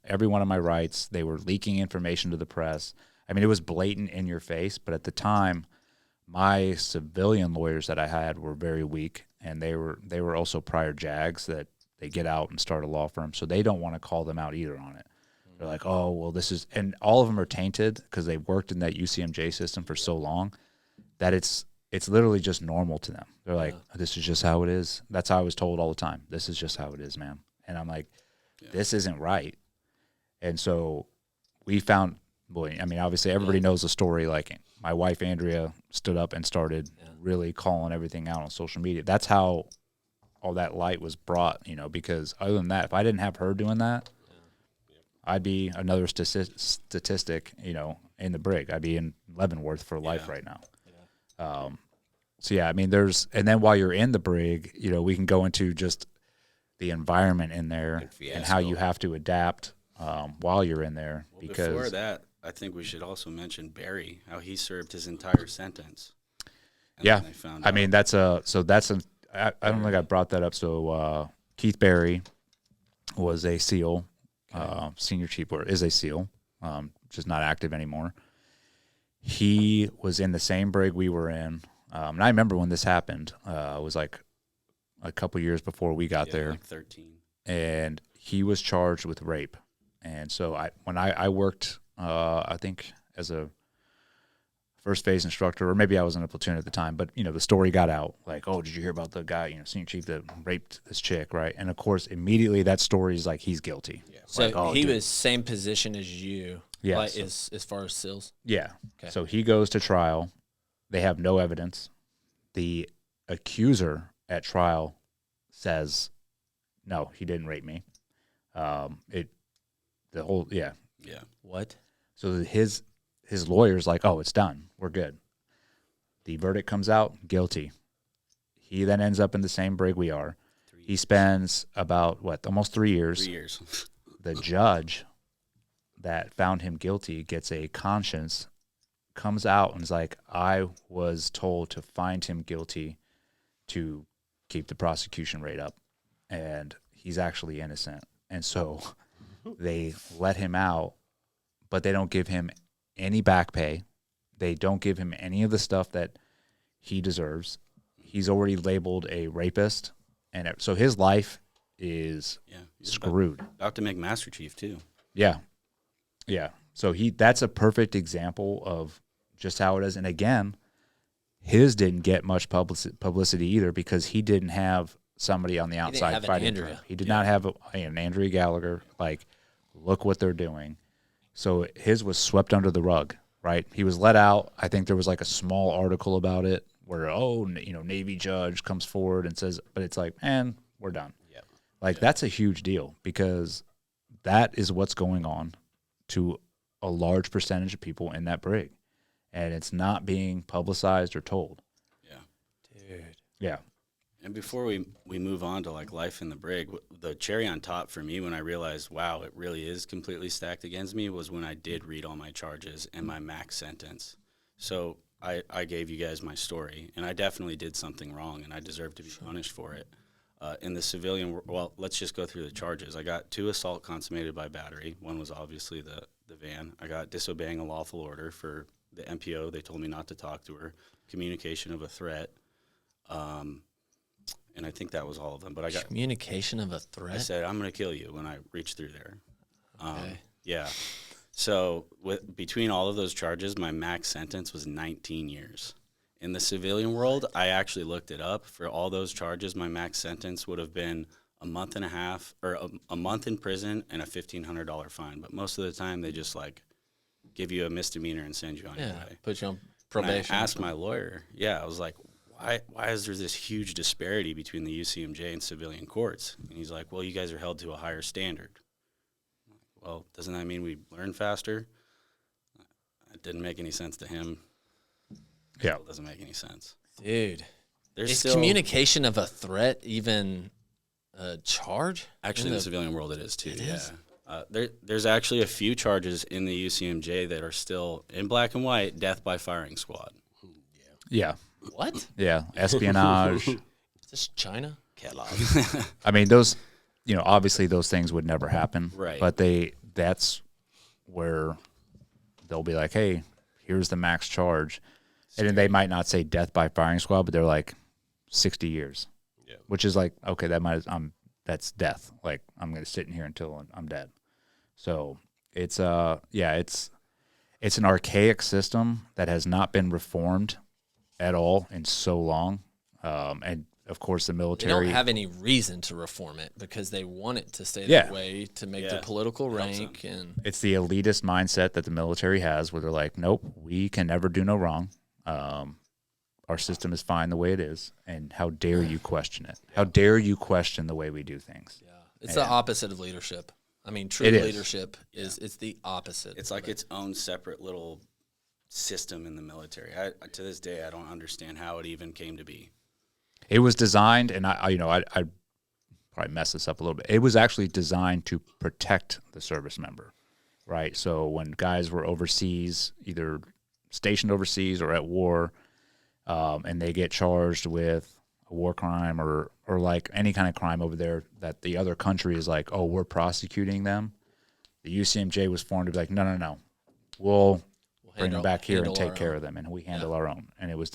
Speaker 1: every one of my rights. They were leaking information to the press. I mean, it was blatant in your face, but at the time, my civilian lawyers that I had were very weak, and they were also prior JAGs that they get out and start a law firm, so they don't want to call them out either on it. They're like, oh, well, this is, and all of them are tainted because they worked in that UCMJ system for so long that it's literally just normal to them. They're like, this is just how it is. That's how I was told all the time. This is just how it is, man. And I'm like, this isn't right. And so we found, obviously everybody knows the story. Like, my wife, Andrea, stood up and started really calling everything out on social media. That's how all that light was brought, because other than that, if I didn't have her doing that, I'd be another statistic, in the Brig. I'd be in Leavenworth for life right now. And then while you're in the Brig, we can go into just the environment in there and how you have to adapt while you're in there.
Speaker 4: Well,
Speaker 1: because
Speaker 4: before that, I think we should also mention Barry, how he served his entire sentence. And then they found out.
Speaker 1: I don't think I brought that up. So Keith Barry was a SEAL, senior chief, or is a SEAL, just not active anymore. He was in the same Brig we were in. And I remember when this happened. It was like a couple years before we got there.
Speaker 4: Like 13.
Speaker 1: And he was charged with rape. And so when I worked, I think as a first phase instructor, or maybe I was in a platoon at the time, but the story got out, like, oh, did you hear about the guy, senior chief that raped this chick, right? And of course, immediately that story is like, he's guilty.
Speaker 2: Yeah.
Speaker 3: So
Speaker 1: like,
Speaker 3: he was same position as you,
Speaker 1: yes.
Speaker 3: like, as far as SEALs?
Speaker 1: Yeah.
Speaker 3: Okay.
Speaker 1: So he goes to trial. They have no evidence. The accuser at trial says no, he didn't rape me. The whole, yeah.
Speaker 4: Yeah.
Speaker 3: What?
Speaker 1: So his lawyer's like, oh, it's done. We're good. The verdict comes out, guilty. He then ends up in the same brig we are. He spends about, almost 3 years.
Speaker 4: 3 years.
Speaker 1: The judge that found him guilty gets a conscience, comes out and is like, I was told to find him guilty to keep the prosecution rate up. And he's actually innocent. And so they let him out, but they don't give him any back pay. They don't give him any of the stuff that he deserves. He's already labeled a rapist. And so his life is screwed.
Speaker 4: About to make Master Chief, too.
Speaker 1: Yeah. Yeah. So that's a perfect example of just how it is. And again, his didn't get much publicity either because he didn't have somebody on the outside fighting for him. He did not have an Andrea Gallagher, like, look what they're doing. So his was swept under the rug, right? He was let out. I think there was like a small article about it where, Navy judge comes forward and says, but it's like, man, we're done.
Speaker 2: Yeah.
Speaker 1: That's a huge deal because that is what's going on to a large percentage of people in that brig. And it's not being publicized or told.
Speaker 4: Yeah.
Speaker 3: Dude.
Speaker 1: Yeah.
Speaker 4: And before we move on to like life in the brig, the cherry on top for me when I realized, wow, it really is completely stacked against me was when I did read all my charges and my max sentence. So I gave you guys my story, and I definitely did something wrong, and I deserve to be punished for it. In the civilian, let's just go through the charges. I got 2 assault consummated by battery. One was obviously the van. I got disobeying a lawful order for the MPO. They told me not to talk to her. Communication of a threat. And I think that was all of them. But I got
Speaker 3: communication of a threat.
Speaker 4: I said, I'm going to kill you when I reach through there.
Speaker 3: Okay.
Speaker 4: Yeah. So between all of those charges, my max sentence was 19 years. In the civilian world, I actually looked it up. For all those charges, my max sentence would have been a month and a half, or a month in prison and a $1,500 fine. But most of the time, they just like give you a misdemeanor and send you on your way.
Speaker 3: Put you on probation.
Speaker 4: And I asked my lawyer, I was like, why is there this huge disparity between the UCMJ and civilian courts? And he's like, well, you guys are held to a higher standard. Well, doesn't that mean we learn faster? It didn't make any sense to him.
Speaker 1: Yeah.
Speaker 4: It doesn't make any sense.
Speaker 3: Dude. Is
Speaker 4: still
Speaker 3: communication of a threat even a charge?
Speaker 4: Actually, in the civilian world, it is too.
Speaker 3: It is?
Speaker 4: There's actually a few charges in the UCMJ that are still in black and white, death by firing squad.
Speaker 1: Yeah.
Speaker 3: What?
Speaker 1: Yeah. Espionage.
Speaker 3: Is this China?
Speaker 1: I mean, those, obviously those things would never happen.
Speaker 4: Right.
Speaker 1: But that's where they'll be like, hey, here's the max charge. And then they might not say death by firing squad, but they're like 60 years.
Speaker 2: Yeah.
Speaker 1: Which is like, okay, that's death. Like, I'm going to sit in here until I'm dead. So it's it's an archaic system that has not been reformed at all in so long. And of course, the military.
Speaker 3: They don't have any reason to reform it because they want it to stay that way to make the political rank. And
Speaker 1: it's the elitist mindset that the military has, where they're like, "Nope, we can never do no wrong. Our system is fine the way it is, and how dare you question it? How dare you question the way we do things?"
Speaker 3: Yeah, it's the opposite of leadership. I mean, true leadership is it's the opposite.
Speaker 4: It's like its own separate little system in the military. To this day, I don't understand how it even came to be.
Speaker 1: It was designed, and I probably mess this up a little bit. It was actually designed to protect the service member, right? So when guys were overseas, either stationed overseas or at war, and they get charged with a war crime or like any kind of crime over there that the other country is like, oh, we're prosecuting them. The UCMJ was formed to be like, no, we'll bring them back here and take care of them, and we handle our own. And it was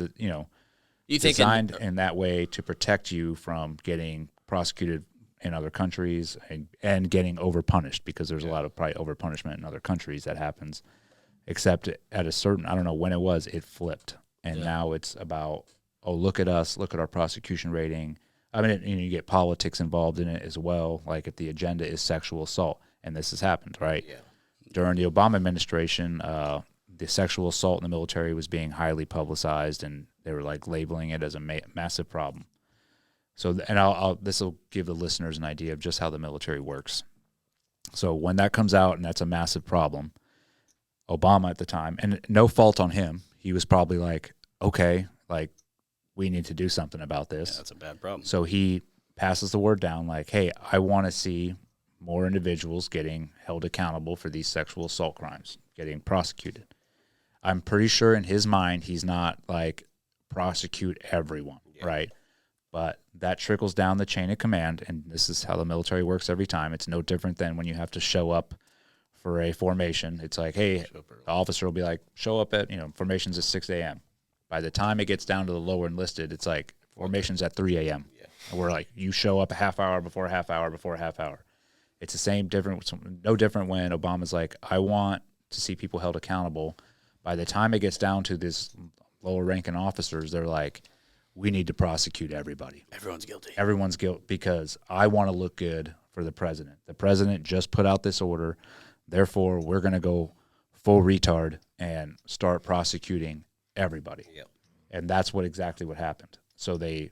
Speaker 1: designed in that way to protect you from getting prosecuted in other countries and getting overpunished, because there's a lot of probably overpunishment in other countries that happens, except at a certain, I don't know when it was, it flipped. And now it's about, oh, look at us, look at our prosecution rating. I mean, you get politics involved in it as well. Like if the agenda is sexual assault, and this has happened, right? Yeah. During the Obama administration, the sexual assault in the military was being highly publicized, and they were like labeling it as a massive problem. So, and this will give the listeners an idea of just how the military works. So when that comes out, and that's a massive problem, Obama at the time, and no fault on him, he was probably like, okay, like, we need to do something about this.
Speaker 4: Yeah, that's a bad problem.
Speaker 1: So he passes the word down like, hey, I want to see more individuals getting held accountable for these sexual assault crimes, getting prosecuted. I'm pretty sure in his mind he's not like prosecute everyone, right? But that trickles down the chain of command, and this is how the military works every time. It's no different than when you have to show up for a formation. It's like, hey, the officer will be like, show up at, formation's at 6 a.m. By the time it gets down to the lower enlisted, it's like formation's at 3 a.m. Yeah. And we're like, you show up a half hour before a half hour before a half hour. It's the same, no different when Obama's like, I want to see people held accountable. By the time it gets down to this lower ranking officers, they're like, we need to prosecute everybody.
Speaker 4: Everyone's guilty.
Speaker 1: Everyone's guilty because I want to look good for the president. The president just put out this order. Therefore, we're going to go full retard and start prosecuting everybody.
Speaker 2: Yep.
Speaker 1: And that's exactly what happened. So they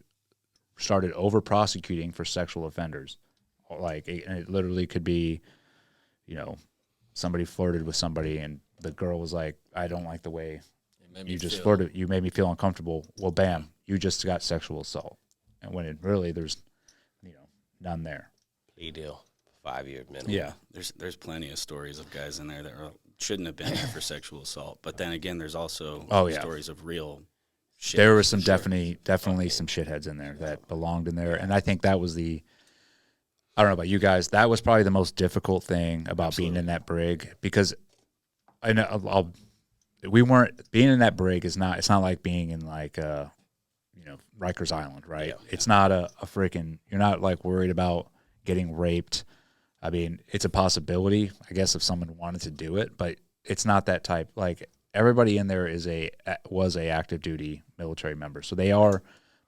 Speaker 1: started over-prosecuting for sexual offenders. And it literally could be, somebody flirted with somebody and the girl was like, I don't like the way you just flirted. You made me feel uncomfortable. Well, bam, you just got sexual assault. And when it really, there's, none there.
Speaker 2: Plea deal, 5-year minimum.
Speaker 1: Yeah.
Speaker 4: There's plenty of stories of guys in there that shouldn't have been there for sexual assault. But then again, there's also stories of real shit.
Speaker 1: There were some definitely some shitheads in there that belonged in there. And I think that was I don't know about you guys, that was probably the most difficult thing about being in that brig, because I know being in that brig it's not like being in like Rikers Island, right? Yeah. It's not a freaking, you're not like worried about getting raped. I mean, it's a possibility, I guess, if someone wanted to do it, but it's not that type. Like, everybody in there was a active duty military member. So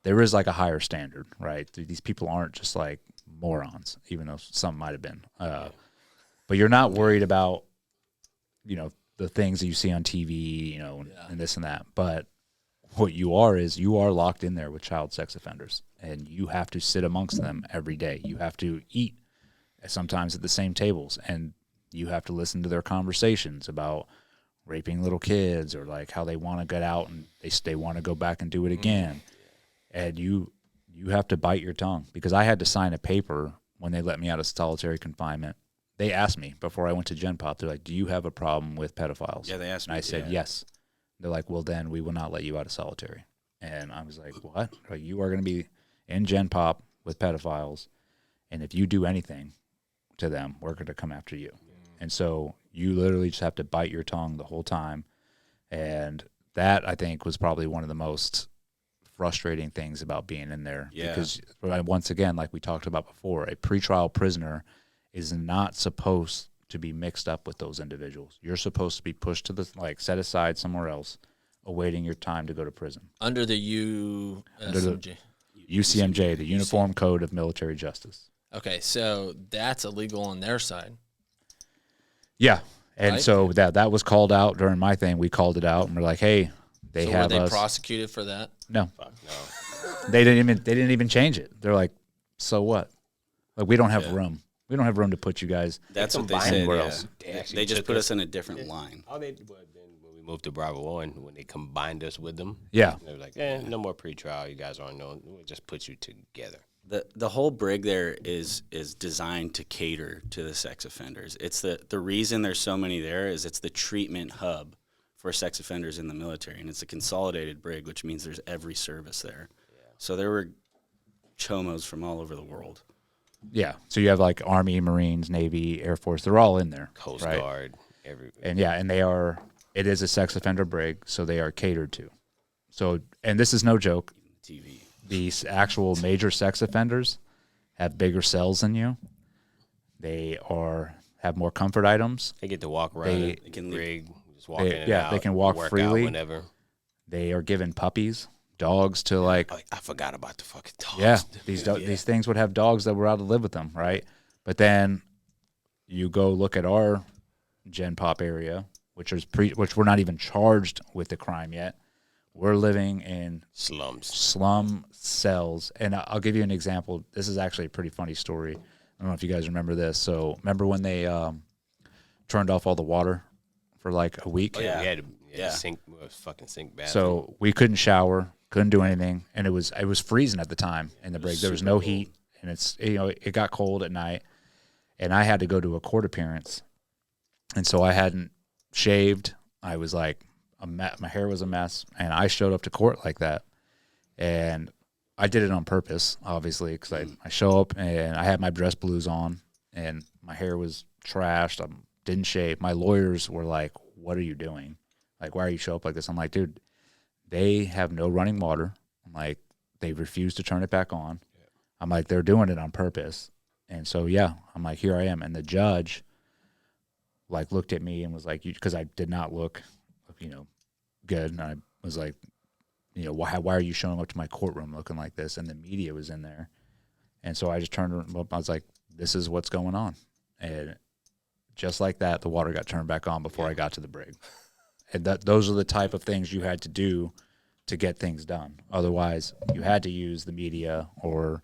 Speaker 1: there is like a higher standard, right? These people aren't just like morons, even though some might have been. But you're not worried about, the things that you see on TV, and this and that. But what you are locked in there with child sex offenders, and you have to sit amongst them every day. You have to eat sometimes at the same tables, and you have to listen to their conversations about raping little kids or like how they want to get out and they want to go back and do it again. And you have to bite your tongue, because I had to sign a paper when they let me out of solitary confinement. They asked me before I went to Gen Pop, they're like, do you have a problem with pedophiles?
Speaker 4: Yeah, they asked me.
Speaker 1: And I said, yes. They're like, well, then we will not let you out of solitary. And I was like, what? Like, you are going to be in Gen Pop with pedophiles, and if you do anything to them, we're going to come after you. And so you literally just have to bite your tongue the whole time. And that, I think, was probably one of the most frustrating things about being in there.
Speaker 4: Yeah.
Speaker 1: Because, once again, like we talked about before, a pretrial prisoner is not supposed to be mixed up with those individuals. You're supposed to be pushed to set aside somewhere else, awaiting your time to go to prison.
Speaker 3: Under the
Speaker 1: UCMJ, the Uniform Code of Military Justice.
Speaker 3: Okay, so that's illegal on their side.
Speaker 1: Yeah, and
Speaker 3: right?
Speaker 1: So that was called out during my thing. We called it out, and we're like, hey, were they
Speaker 3: prosecuted for that?
Speaker 1: No.
Speaker 2: Fuck no.
Speaker 1: They didn't even change it. They're like, so what? Like, we don't have room. We don't have room to put you guys.
Speaker 4: That's what they said. Anywhere else. They just put us in a different line.
Speaker 2: Then when we moved to Bravo 1, when they combined us with them,
Speaker 1: yeah,
Speaker 2: they were like, no more pretrial. You guys aren't known. We'll just put you together.
Speaker 4: The whole brig there is designed to cater to the sex offenders. It's the reason there's so many there is it's the treatment hub for sex offenders in the military, and it's a consolidated brig, which means there's every service there. Yeah. So there were chomos from all over the world.
Speaker 1: Yeah, so you have like Army, Marines, Navy, Air Force. They're all in there.
Speaker 2: Coast
Speaker 1: right?
Speaker 2: Guard, every.
Speaker 1: And it is a sex offender brig, so they are catered to. So, and this is no joke.
Speaker 4: TV.
Speaker 1: These actual major sex offenders have bigger cells than you. They have more comfort items.
Speaker 2: They get to walk around. They can rig, just walk in and out.
Speaker 1: They can walk freely.
Speaker 2: Whenever.
Speaker 1: They are given puppies. Dogs to
Speaker 2: I forgot about the fucking dogs.
Speaker 1: Yeah, these things would have dogs that were out to live with them, right? But then you go look at our Gen Pop area, which we're not even charged with the crime yet. we're living in
Speaker 2: Slums.
Speaker 1: slum cells. And I'll give you an example. This is actually a pretty funny story. I don't know if you guys remember this. So remember when they turned off all the water for like a week?
Speaker 2: Oh, yeah. We had
Speaker 4: Yeah.
Speaker 2: fucking sink bathroom.
Speaker 1: So we couldn't shower, couldn't do anything, and it was freezing at the time in the Brig. There was no heat, and it got cold at night, and I had to go to a court appearance, and so I hadn't shaved. I was like my hair was a mess, and I showed up to court like that, and I did it on purpose, obviously, because I show up and I had my dress blues on, and my hair was trashed. I didn't shave. My lawyers were like, "What are you doing? Like, why are you show up like this?" I'm like, dude, they have no running water. I'm like, they refuse to turn it back on. Yeah. I'm like, they're doing it on purpose. And so, yeah, I'm like, here I am. And the judge, like, looked at me and was like, because I did not look, good. And I was like, why are you showing up to my courtroom looking like this? And the media was in there. And so I just turned up. I was like, this is what's going on. And just like that, the water got turned back on before I got to the Brig. And those are the type of things you had to do to get things done. Otherwise, you had to use the media or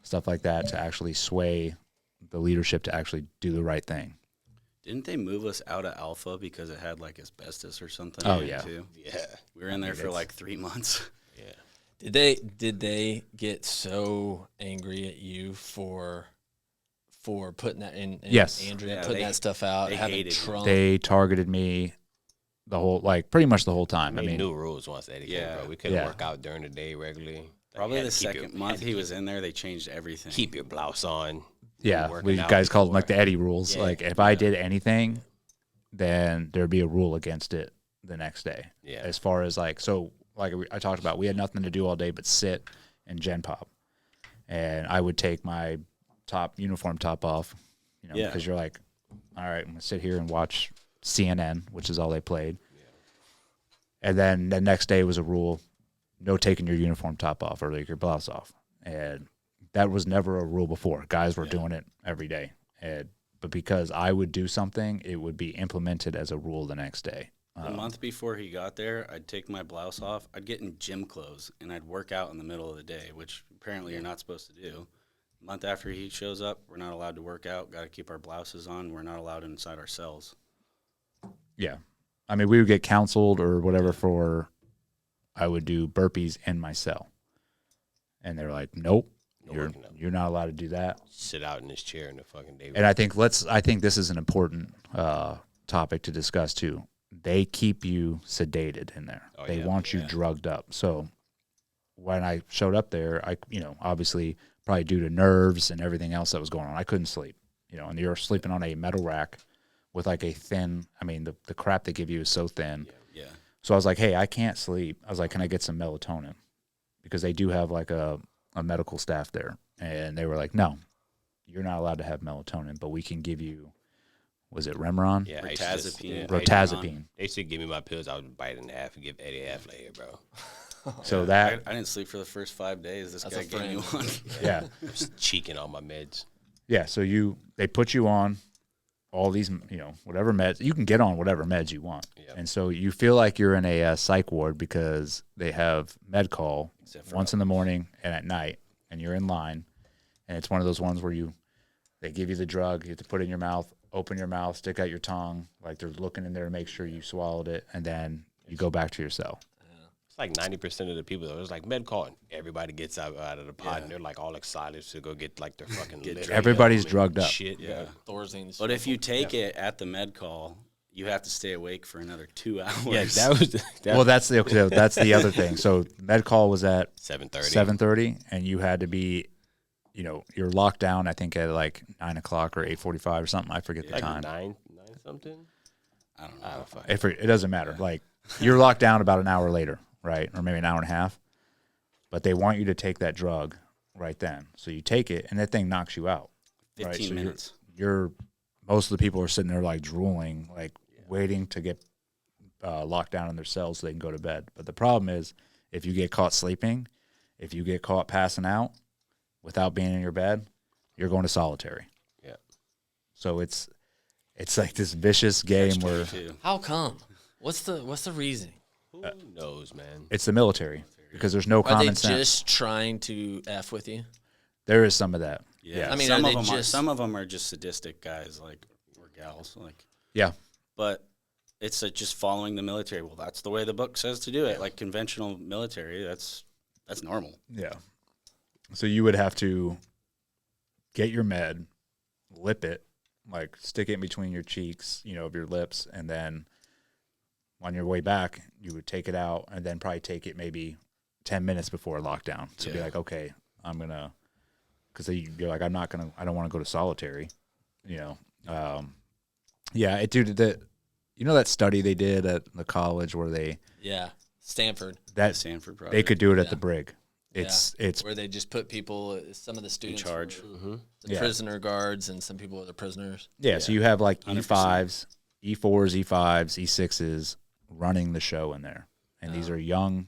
Speaker 1: stuff like that to actually sway the leadership to actually do the right thing.
Speaker 4: Didn't they move us out of Alpha because it had like asbestos or something?
Speaker 1: Oh, yeah.
Speaker 4: Too?
Speaker 2: Yeah.
Speaker 4: We were in there for like 3 months.
Speaker 2: Yeah.
Speaker 3: Did they get so angry at you for putting that in?
Speaker 1: Yes.
Speaker 3: Andrea putting that stuff out,
Speaker 4: they
Speaker 3: having
Speaker 4: hated
Speaker 3: Trump.
Speaker 1: They targeted me pretty much the whole time.
Speaker 2: I mean, new rules once Eddie came, bro. We couldn't work out during the day regularly.
Speaker 4: Probably the second month he was in there, they changed everything.
Speaker 2: Keep your blouse on.
Speaker 1: Yeah, we guys called them like the Eddie rules.
Speaker 2: Yeah.
Speaker 1: Like if I did anything, then there'd be a rule against it the next day.
Speaker 2: Yeah.
Speaker 1: As far as I talked about, we had nothing to do all day but sit and gen pop, and I would take my uniform top off, because you're like, all right, I'm gonna sit here and watch CNN, which is all they played. Yeah. And then the next day was a rule: no taking your uniform top off or like your blouse off, and that was never a rule before. Guys were doing it every day. But because I would do something, it would be implemented as a rule the next day.
Speaker 4: The month before he got there, I'd take my blouse off. I'd get in gym clothes, and I'd work out in the middle of the day, which apparently you're not supposed to do. The month after he shows up, we're not allowed to work out. Got to keep our blouses on. We're not allowed inside our cells.
Speaker 1: Yeah. I mean, we would get counseled or whatever I would do burpees in my cell. And they're like, nope. You're not allowed to do that.
Speaker 2: Sit out in this chair in the fucking day.
Speaker 1: And I think this is an important topic to discuss too. They keep you sedated in there. Oh, they want you drugged up. So when I showed up there, I obviously probably due to nerves and everything else that was going on, I couldn't sleep. And you're sleeping on a metal rack with like a thin. I mean, the crap they give you is so thin.
Speaker 4: Yeah.
Speaker 1: So I was like, hey, I can't sleep. I was like, can I get some melatonin? Because they do have like a medical staff there, and they were like, no, you're not allowed to have melatonin, but we can give you, was it Remeron?
Speaker 2: Yeah,
Speaker 1: Rotazepine.
Speaker 2: They used to give me my pills. I would bite it in half and give Eddie half later, bro.
Speaker 1: So
Speaker 4: I didn't sleep for the first 5 days. This guy gave me one.
Speaker 1: Yeah.
Speaker 2: I'm just cheeking on my meds.
Speaker 1: Yeah, so they put you on all these, whatever meds. You can get on whatever meds you want. Yep. And so you feel like you're in a psych ward because they have med call once in the morning and at night, and you're in line. And it's one of those ones where they give you the drug, you have to put it in your mouth, open your mouth, stick out your tongue, like they're looking in there to make sure you swallowed it, and then you go back to your cell.
Speaker 2: It's like 90% of the people, though, it's like med call, and everybody gets out of the pod, and they're like all excited to go get like their fucking litter.
Speaker 1: Everybody's drugged up.
Speaker 2: Shit, yeah.
Speaker 4: But if you take it at the med call, you have to stay awake for another 2 hours.
Speaker 2: Yeah,
Speaker 1: that's the other thing. So med call was at
Speaker 2: 7:30,
Speaker 1: and you had to be, you're locked down. I think at like 9 o'clock or 8:45 or something. I forget the
Speaker 2: like
Speaker 1: time.
Speaker 2: 9 something.
Speaker 4: I don't know.
Speaker 1: It doesn't matter. Like you're locked down about an hour later, right, or maybe an hour and a half. But they want you to take that drug right then. So you take it, and that thing knocks you out.
Speaker 4: 15 minutes.
Speaker 1: You're most of the people are sitting there like drooling, like waiting to get locked down in their cells so they can go to bed. But the problem is, if you get caught sleeping, if you get caught passing out without being in your bed, you're going to solitary.
Speaker 2: Yeah.
Speaker 1: So it's like this vicious game where
Speaker 3: how come? What's the reason?
Speaker 2: Who knows, man?
Speaker 1: It's the military because there's no
Speaker 3: Are they
Speaker 1: common sense.
Speaker 3: just trying to F with you?
Speaker 1: There is some of that.
Speaker 4: Yeah,
Speaker 3: I mean,
Speaker 4: some of them are just sadistic guys, like, or gals, like.
Speaker 1: Yeah.
Speaker 4: But it's just following the military. Well, that's the way the book says to do it. Like conventional military, that's normal.
Speaker 1: Yeah. So you would have to get your med, lip it, like stick it in between your cheeks, of your lips, and then on your way back, you would take it out and then probably take it maybe 10 minutes before lockdown. So be like, okay, I'm going to, because you're like, I don't want to go to solitary, Yeah, dude, that study they did at the college where
Speaker 3: Stanford.
Speaker 4: Stanford project.
Speaker 1: They could do it at the Brig. It's
Speaker 3: where they just put people, some of the students
Speaker 4: in charge,
Speaker 3: the prisoner guards, and some people are the prisoners.
Speaker 1: Yeah, so you have like
Speaker 4: 100%.
Speaker 1: E5s, E4s, E5s, E6s running the show in there, and these are young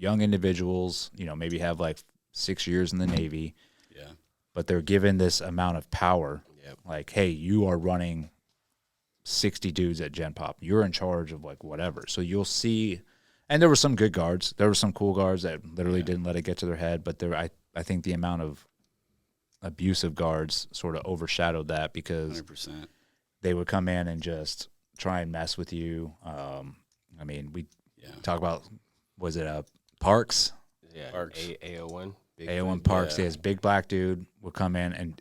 Speaker 1: individuals. Maybe have like 6 years in the Navy.
Speaker 4: Yeah,
Speaker 1: but they're given this amount of power.
Speaker 2: Yep.
Speaker 1: Like, hey, you are running 60 dudes at Gen Pop. You're in charge of like whatever. So you'll see. And there were some good guards. There were some cool guards that literally didn't let it get to their head. But I think the amount of abusive guards sort of overshadowed that because
Speaker 4: 100%.
Speaker 1: they would come in and just try and mess with you. We talk about, was it Parks?
Speaker 2: Yeah,
Speaker 4: Parks.
Speaker 2: AO1.
Speaker 1: AO1 Parks. Yeah. His big black dude would come in and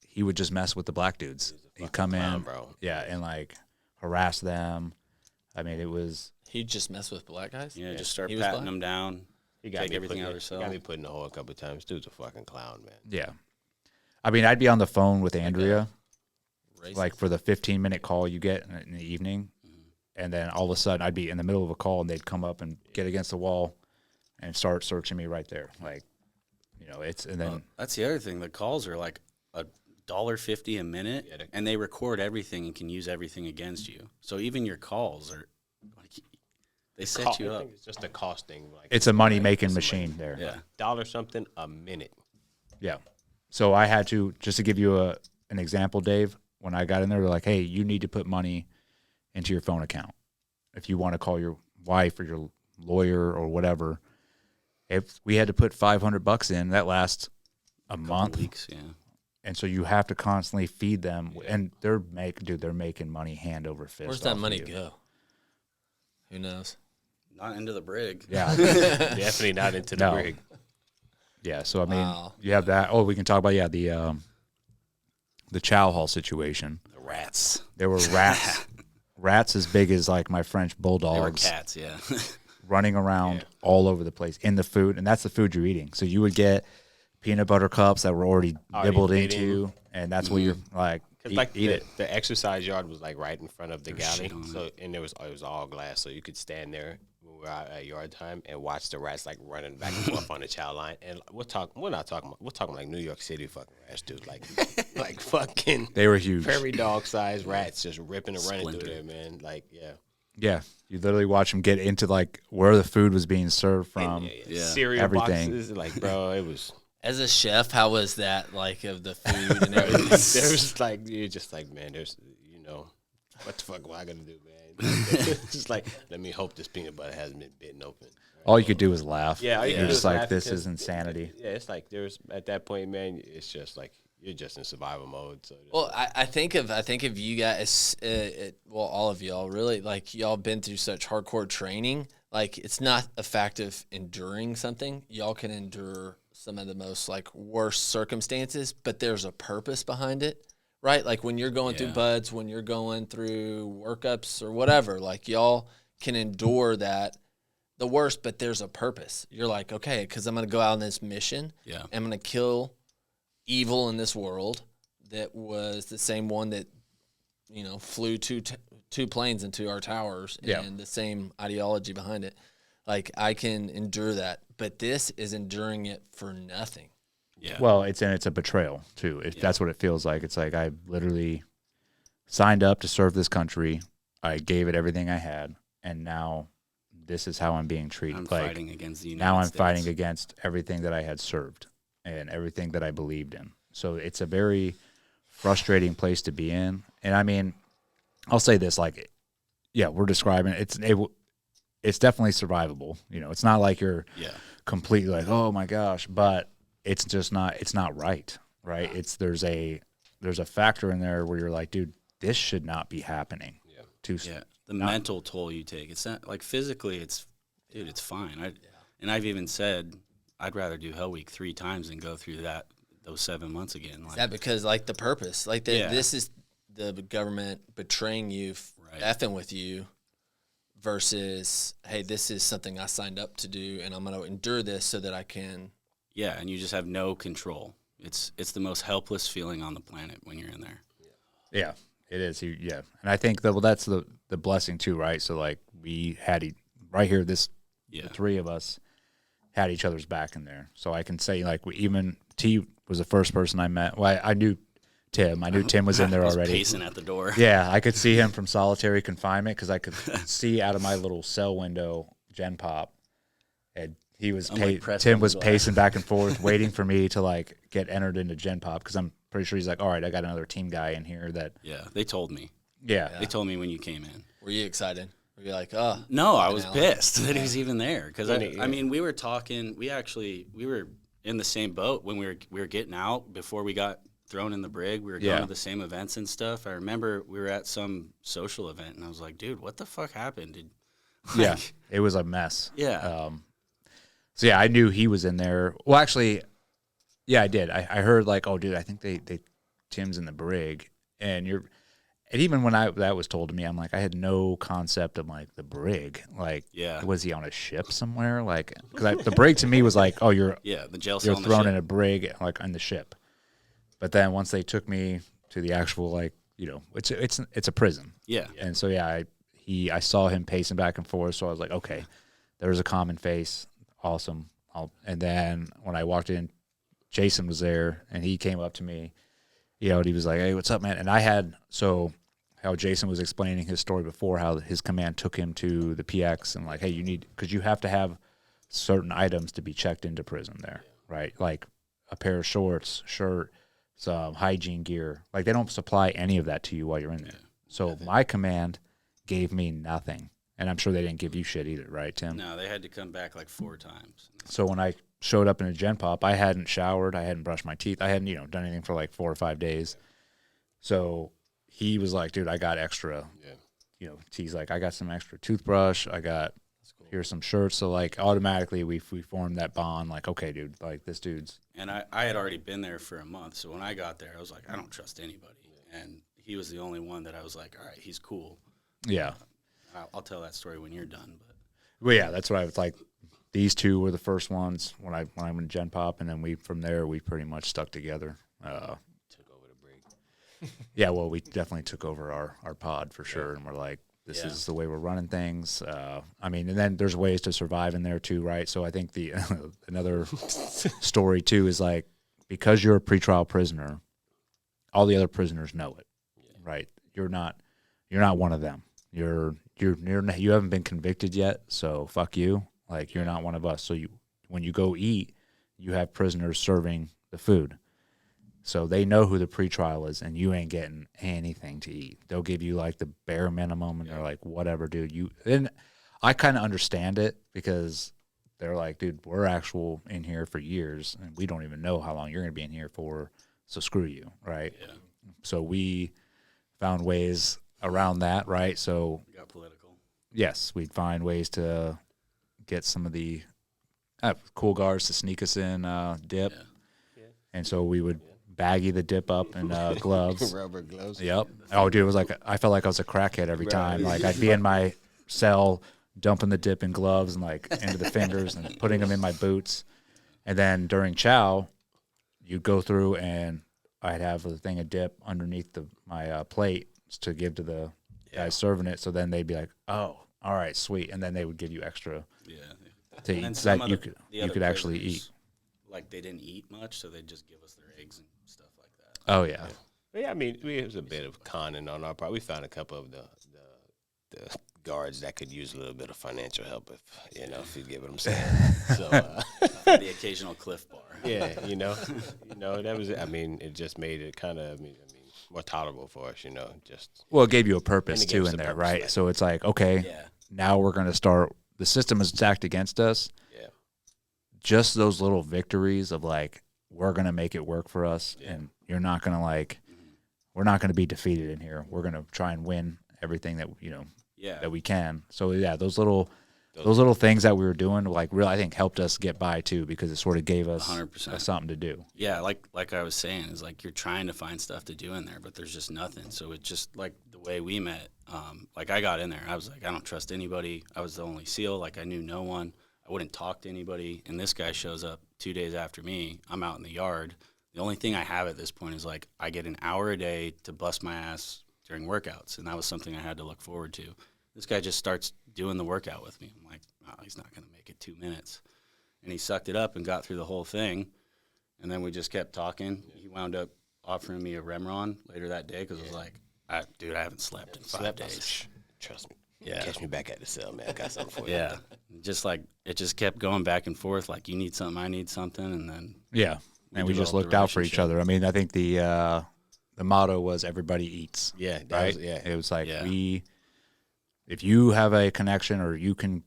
Speaker 1: he would just mess with the black dudes. He'd come in,
Speaker 2: bro.
Speaker 1: Yeah, and like harass them. I mean, it was.
Speaker 3: He'd just mess with black guys?
Speaker 4: Yeah, just start
Speaker 3: He was
Speaker 4: patting
Speaker 3: black?
Speaker 4: them down.
Speaker 2: He got
Speaker 4: Take
Speaker 2: me
Speaker 4: everything
Speaker 2: putting
Speaker 4: out of
Speaker 2: He
Speaker 4: herself.
Speaker 2: got me put in the hole a couple of times. Dude's a fucking clown, man.
Speaker 1: Yeah. I mean, I'd be on the phone with Andrea,
Speaker 3: Racist.
Speaker 1: like for the 15-minute call you get in the evening, and then all of a sudden I'd be in the middle of a call and they'd come up and get against the wall and start searching me right there. Like, it's, and then.
Speaker 4: That's the other thing. The calls are like $1.50 a minute, and they record everything and can use everything against you. So even your calls are like they set you
Speaker 2: I
Speaker 4: up.
Speaker 2: think it's just a costing. Like
Speaker 1: It's a money-making machine there.
Speaker 4: Yeah,
Speaker 2: $1 something a minute.
Speaker 1: Yeah. So I had to, just to give you an example, Dave, when I got in there, they're like, hey, you need to put money into your phone account. If you want to call your wife or your lawyer or whatever, if we had to put $500 in, that lasts a month.
Speaker 4: weeks. Yeah,
Speaker 1: And so you have to constantly feed them. And they're making money hand over fist.
Speaker 3: Where's that
Speaker 1: off of
Speaker 3: money
Speaker 1: you.
Speaker 3: go? Who knows?
Speaker 4: not into the Brig.
Speaker 1: Yeah.
Speaker 2: Definitely not into the
Speaker 1: No.
Speaker 2: Brig.
Speaker 1: Yeah. So, I mean,
Speaker 3: Wow.
Speaker 1: you have that. Oh, we can talk about, the chow hall situation.
Speaker 4: The rats.
Speaker 1: There were rats as big as like my French
Speaker 4: They were
Speaker 1: bulldogs
Speaker 4: cats. Yeah,
Speaker 1: running around all over the place in the food, and that's the food you're eating. So you would get peanut butter cups that were already nibbled
Speaker 2: bitten.
Speaker 1: into, and that's what you're like.
Speaker 2: Cause like
Speaker 1: Eat it.
Speaker 2: the exercise yard was like right in front of the galley,
Speaker 4: shit on
Speaker 2: so and it was all glass, so you could stand there when we were out at yard time and watch the rats like running back and forth on the chow line. And we're talking like New York City fucking rats, dude, like like fucking
Speaker 1: They were huge.
Speaker 2: prairie dog sized rats just ripping and running through
Speaker 4: Splinter.
Speaker 2: there, man. Like
Speaker 1: Yeah, you literally watch them get into like where the food was being served from.
Speaker 4: Yeah.
Speaker 2: cereal
Speaker 1: Everything.
Speaker 2: boxes, like bro, it was.
Speaker 3: As a chef, how was that, like, of the food and everything?
Speaker 2: There's like you're just like, man, there's what the fuck am I gonna do, man? It's just like, let me hope this peanut butter hasn't been bitten open.
Speaker 1: All you could do was laugh.
Speaker 2: Yeah, all you
Speaker 1: you're
Speaker 2: could do
Speaker 1: just
Speaker 2: is
Speaker 1: like,
Speaker 2: laugh
Speaker 1: this
Speaker 2: because-
Speaker 1: is insanity.
Speaker 2: Yeah, it's like there's at that point, man. It's just like you're just in survival mode. So
Speaker 3: Well, I think of you guys, all of y'all, really, like, y'all been through such hardcore training. Like, it's not a fact of enduring something. Y'all can endure some of the most, like, worst circumstances, but there's a purpose behind it, right? Like, when you're going through buds, when you're going through workups or whatever, like, y'all can endure that, the worst, but there's a purpose. You're like, okay, because I'm going to go out on this mission.
Speaker 4: Yeah.
Speaker 3: I'm going to kill evil in this world that was the same one that, flew two planes into our towers and the same ideology behind it. Like, I can endure that, but this is enduring it for nothing.
Speaker 4: Yeah.
Speaker 1: Well, it's a betrayal too. That's what it feels like. It's like I literally signed up to serve this country. I gave it everything I had, and now this is how I'm being treated.
Speaker 4: I'm
Speaker 1: like,
Speaker 4: fighting against the United
Speaker 1: now I'm
Speaker 4: States.
Speaker 1: fighting against everything that I had served and everything that I believed in. So it's a very frustrating place to be in. And I mean, I'll say this, like, yeah, we're describing it. it's definitely survivable. You know, it's not like you're
Speaker 4: Yeah.
Speaker 1: completely like, oh my gosh, but it's just not. It's not right. It's there's a factor in there where you're like, dude, this should not be happening.
Speaker 4: Yeah. The mental toll you take. It's not like physically. It's fine. And I've even said I'd rather do Hell Week 3 times than go through those 7 months again.
Speaker 3: Is that because like the purpose, like this is the government betraying you, effing with you, versus hey, this is something I signed up to do, and I'm going to endure this so that I can.
Speaker 4: Yeah, and you just have no control. It's the most helpless feeling on the planet when you're in there.
Speaker 1: Yeah, it is. Yeah, and I think that's the blessing too, right? So like we had right here, the 3 of us had each other's back in there. So I can say like even T was the first person I met. Well, I knew Tim. I knew Tim was in there already.
Speaker 4: Pacing at the door.
Speaker 1: Yeah, I could see him from solitary confinement because I could see out of my little cell window Gen Pop, and he was Tim was pacing back and forth, waiting for me to like get entered into Gen Pop because I'm pretty sure he's like, all right, I got another team guy in here that.
Speaker 4: Yeah, they told me.
Speaker 1: Yeah,
Speaker 4: they told me when you came in.
Speaker 3: Were you excited? Were you like, oh?
Speaker 4: No, I was pissed that he was even there because I mean we were talking. We were in the same boat when we were getting out before we got thrown in the brig. We were going to the same events and stuff. I remember we were at some social event, and I was like, dude, what the fuck happened?
Speaker 1: It was a mess.
Speaker 4: Yeah.
Speaker 1: So, yeah, I knew he was in there. Well, actually, yeah, I did. I heard, like, oh, dude, I think they Tim's in the brig. And even when that was told to me, I'm like, I had no concept of, like, the brig. Like, was he on a ship somewhere? Like, because the brig to me was like, oh, you're
Speaker 4: the jail cell.
Speaker 1: You're thrown in a brig, like, on the ship. But then once they took me to the actual, like, you know, it's a prison.
Speaker 4: Yeah.
Speaker 1: And so, yeah, I saw him pacing back and forth. So I was like, okay, there's a common face. Awesome. And then when I walked in, Jason was there, and he came up to me. You know, and he was like, hey, what's up, man? And I had, so how Jason was explaining his story before, how his command took him to the PX and like, hey, because you have to have certain items to be checked into prison there, right? Like a pair of shorts, shirt, some hygiene gear. Like they don't supply any of that to you while you're in there. So my command gave me nothing. And I'm sure they didn't give you shit either, right, Tim?
Speaker 4: No, they had to come back like 4 times.
Speaker 1: So when I showed up in a Gen Pop, I hadn't showered, I hadn't brushed my teeth, I hadn't, done anything for like 4 or 5 days. So he was like, dude, I got extra. Yeah. He's like, I got some extra toothbrush, here's some shirts. So like automatically we formed that bond, like, okay, dude, like this dude's.
Speaker 4: And I had already been there for a month. So when I got there, I was like, I don't trust anybody. And he was the only one that I was like, all right, he's cool.
Speaker 1: Yeah.
Speaker 4: I'll tell that story when you're done. But
Speaker 1: well, yeah, that's what I was like. These 2 were the first ones when I went to Gen Pop, and then from there we pretty much stuck together.
Speaker 2: Took over the Brig.
Speaker 1: Yeah, well, we definitely took over our pod for sure, and we're like, this is the way we're running things. I mean, and then there's ways to survive in there too, right? So I think the another story too is like, because you're a pretrial prisoner, all the other prisoners know it, right? You're not one of them. You haven't been convicted yet, so fuck you. Like, you're not one of us. So when you go eat, you have prisoners serving the food. So they know who the pretrial is, and you ain't getting anything to eat. They'll give you like the bare minimum, and they're like, whatever, dude. And I kind of understand it because they're like, dude, we're actual in here for years, and we don't even know how long you're going to be in here for. So screw you, right? Yeah. So we found ways around that, right? So
Speaker 4: we got political.
Speaker 1: Yes, we'd find ways to get some of the cool guards to sneak us in dip, and so we would baggie the dip up in gloves,
Speaker 2: rubber gloves.
Speaker 1: Yep. Oh, dude, it was like I felt like I was a crackhead every time. Like I'd be in my cell, dumping the dip in gloves and like into the fingers and putting them in my boots, and then during chow, you'd go through and I'd have a thing of dip underneath my plate to give to the guys serving it. So then they'd be like, "Oh, all right, sweet," and then they would give you extra to eat that you could actually eat.
Speaker 4: Like they didn't eat much, so they'd just give us their eggs and stuff like that.
Speaker 1: Oh yeah.
Speaker 2: Yeah, I mean, it was a bit of conning on our part. We found a couple of the guards that could use a little bit of financial help, if you get what I'm saying. So
Speaker 4: the occasional Cliff Bar.
Speaker 2: Yeah, that was. I mean, it just made it kind of. I mean, more tolerable for us. Just.
Speaker 1: Well, it gave you a purpose too in there, right? So it's like, okay, now we're going to start the system is stacked against us.
Speaker 2: Yeah.
Speaker 1: Just those little victories of like, we're going to make it work for us, and you're not going to like, we're not going to be defeated in here. We're going to try and win everything that, that we can. So yeah, those little things that we were doing, like, really, I think helped us get by too, because it sort of gave us
Speaker 4: 100%.
Speaker 1: Something to do.
Speaker 4: Yeah, like I was saying, is like you're trying to find stuff to do in there, but there's just nothing. So it's just like the way we met. Like I got in there, I was like, I don't trust anybody. I was the only SEAL. Like I knew no one. I wouldn't talk to anybody. And this guy shows up 2 days after me. I'm out in the yard. The only thing I have at this point is like I get an hour a day to bust my ass during workouts, and that was something I had to look forward to. This guy just starts doing the workout with me. I'm like, oh, he's not going to make it 2 minutes. And he sucked it up and got through the whole thing. And then we just kept talking. He wound up offering me a Remron later that day because I was like, dude, I haven't slept in 5 days.
Speaker 2: Trust me.
Speaker 4: Yeah.
Speaker 2: Catch me back at the cell, man. I got something for you.
Speaker 4: Yeah. Just like it just kept going back and forth. Like you need something, I need something. And then.
Speaker 1: Yeah. And we just looked out for each other. I mean, I think the motto was everybody eats.
Speaker 2: Yeah.
Speaker 1: Right? It was like if you have a connection or you can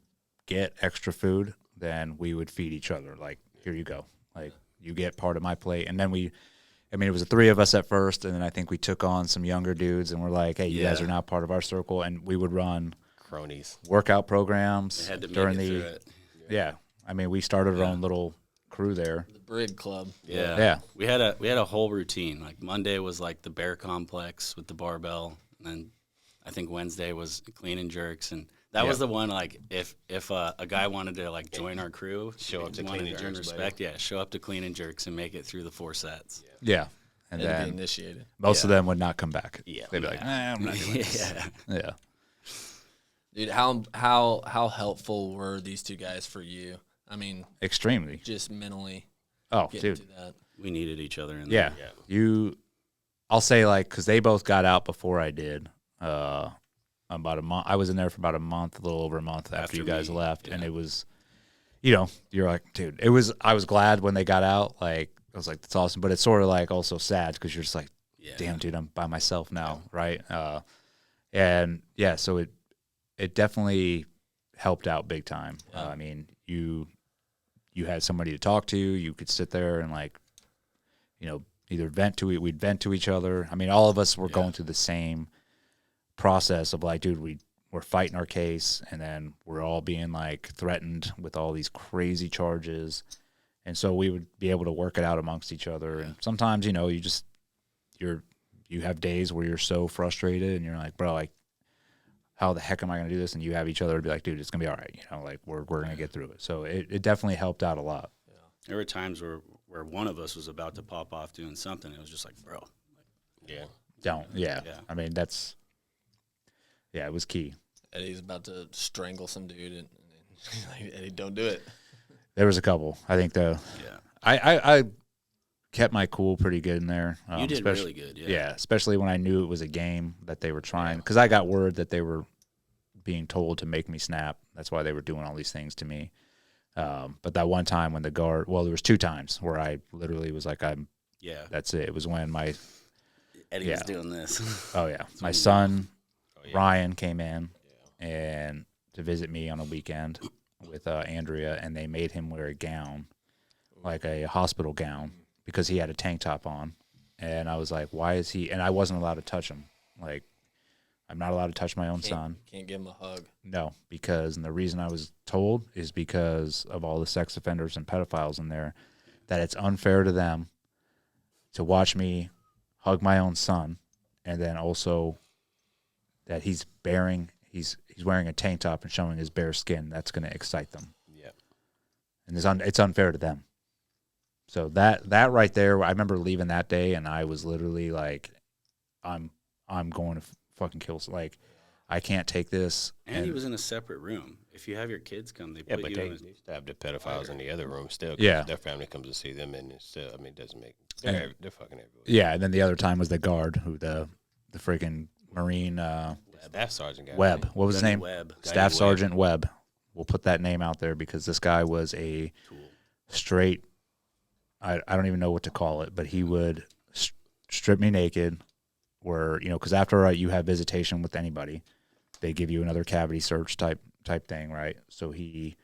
Speaker 1: get extra food, then we would feed each other. Like, here you go. Like, you get part of my plate. And then it was the 3 of us at first, and then I think we took on some younger dudes, and we're like, hey, you guys are now part of our circle. And we would run
Speaker 2: cronies
Speaker 1: workout programs
Speaker 4: They had to make
Speaker 1: during
Speaker 4: it
Speaker 1: the
Speaker 4: through it.
Speaker 1: Yeah. I mean, we started our own little crew there.
Speaker 3: The Brig Club.
Speaker 4: Yeah.
Speaker 1: Yeah.
Speaker 4: We had a whole routine. Like Monday was like the bear complex with the barbell, and then I think Wednesday was clean and jerks, and that was the one. Like if a guy wanted to like join our crew,
Speaker 2: Show up to
Speaker 4: wanted
Speaker 2: clean and
Speaker 4: to earn
Speaker 2: jerks,
Speaker 4: respect. Yeah, show up to clean and jerks and make it through the 4 sets.
Speaker 1: Yeah. And
Speaker 3: Had to be
Speaker 1: then
Speaker 3: initiated.
Speaker 1: most of them would not come back.
Speaker 4: Yeah.
Speaker 1: They'd be like, I'm not doing this. Yeah.
Speaker 3: Dude, how helpful were these 2 guys for you? I mean,
Speaker 1: Extremely.
Speaker 3: just mentally
Speaker 1: Oh,
Speaker 3: getting
Speaker 1: dude.
Speaker 3: to that.
Speaker 4: We needed each other in
Speaker 1: Yeah.
Speaker 4: there.
Speaker 1: I'll say, like, because they both got out before I did. About a month. I was in there for about a month, a little over a month after you guys left. And it was, you're like, dude, I was glad when they got out. Like, I was like, that's awesome. But it's sort of like also sad because you're just like, damn, dude, I'm by myself now. Right. And yeah, so it definitely helped out big time. I mean, you had somebody to talk to. You could sit there and like, either we'd vent to each other. I mean, all of us were going through the same process of like, dude, we're fighting our case, and then we're all being like threatened with all these crazy charges. And so we would be able to work it out amongst each other. And sometimes, you have days where you're so frustrated and you're like, bro, like, how the heck am I going to do this? And you have each other to be like, dude, it's going to be all right. Like we're going to get through it. So it definitely helped out a lot.
Speaker 3: Yeah.
Speaker 4: There were times where one of us was about to pop off doing something. It was just like, bro.
Speaker 1: Don't. Yeah. I mean, it was key.
Speaker 3: Eddie's about to strangle some dude, and he's like, Eddie, don't do it.
Speaker 1: There was a couple. I think I kept my cool pretty good in there.
Speaker 4: You did really good,
Speaker 1: yeah, especially when I knew it was a game that they were trying. Because I got word that they were being told to make me snap. That's why they were doing all these things to me. But that one time when there was 2 times where I literally was like, that's it. It was when
Speaker 4: Eddie was doing this.
Speaker 1: Oh, yeah. My son, Ryan, came in and to visit me on a weekend with Andrea, and they made him wear a gown, like a hospital gown, because he had a tank top on. And I was like, why is he? And I wasn't allowed to touch him. Like, I'm not allowed to touch my own son.
Speaker 3: Can't give him a hug.
Speaker 1: No, and the reason I was told is because of all the sex offenders and pedophiles in there, that it's unfair to them to watch me hug my own son, and then also that he's wearing a tank top and showing his bare skin. That's going to excite them.
Speaker 2: Yeah.
Speaker 1: And it's unfair to them. So that right there, I remember leaving that day, and I was literally like, I'm going to fucking kill. Like, I can't take this.
Speaker 4: And he was in a separate room. If you have your kids come, they put
Speaker 2: but
Speaker 4: you
Speaker 2: they
Speaker 4: in
Speaker 2: used to have the pedophiles in the other room still.
Speaker 1: Yeah.
Speaker 2: Their family comes to see them, and it's still, I mean, it doesn't make, they're fucking everywhere.
Speaker 1: Yeah, and then the other time was the guard, who the freaking Marine
Speaker 2: Staff Sergeant guy.
Speaker 1: Webb. What was his name?
Speaker 4: Webb.
Speaker 1: Staff Sergeant Webb. We'll put that name out there because this guy was a straight, I don't even know what to call it, but he would strip me naked, because after you have visitation with anybody, they give you another cavity search type type thing, right? So he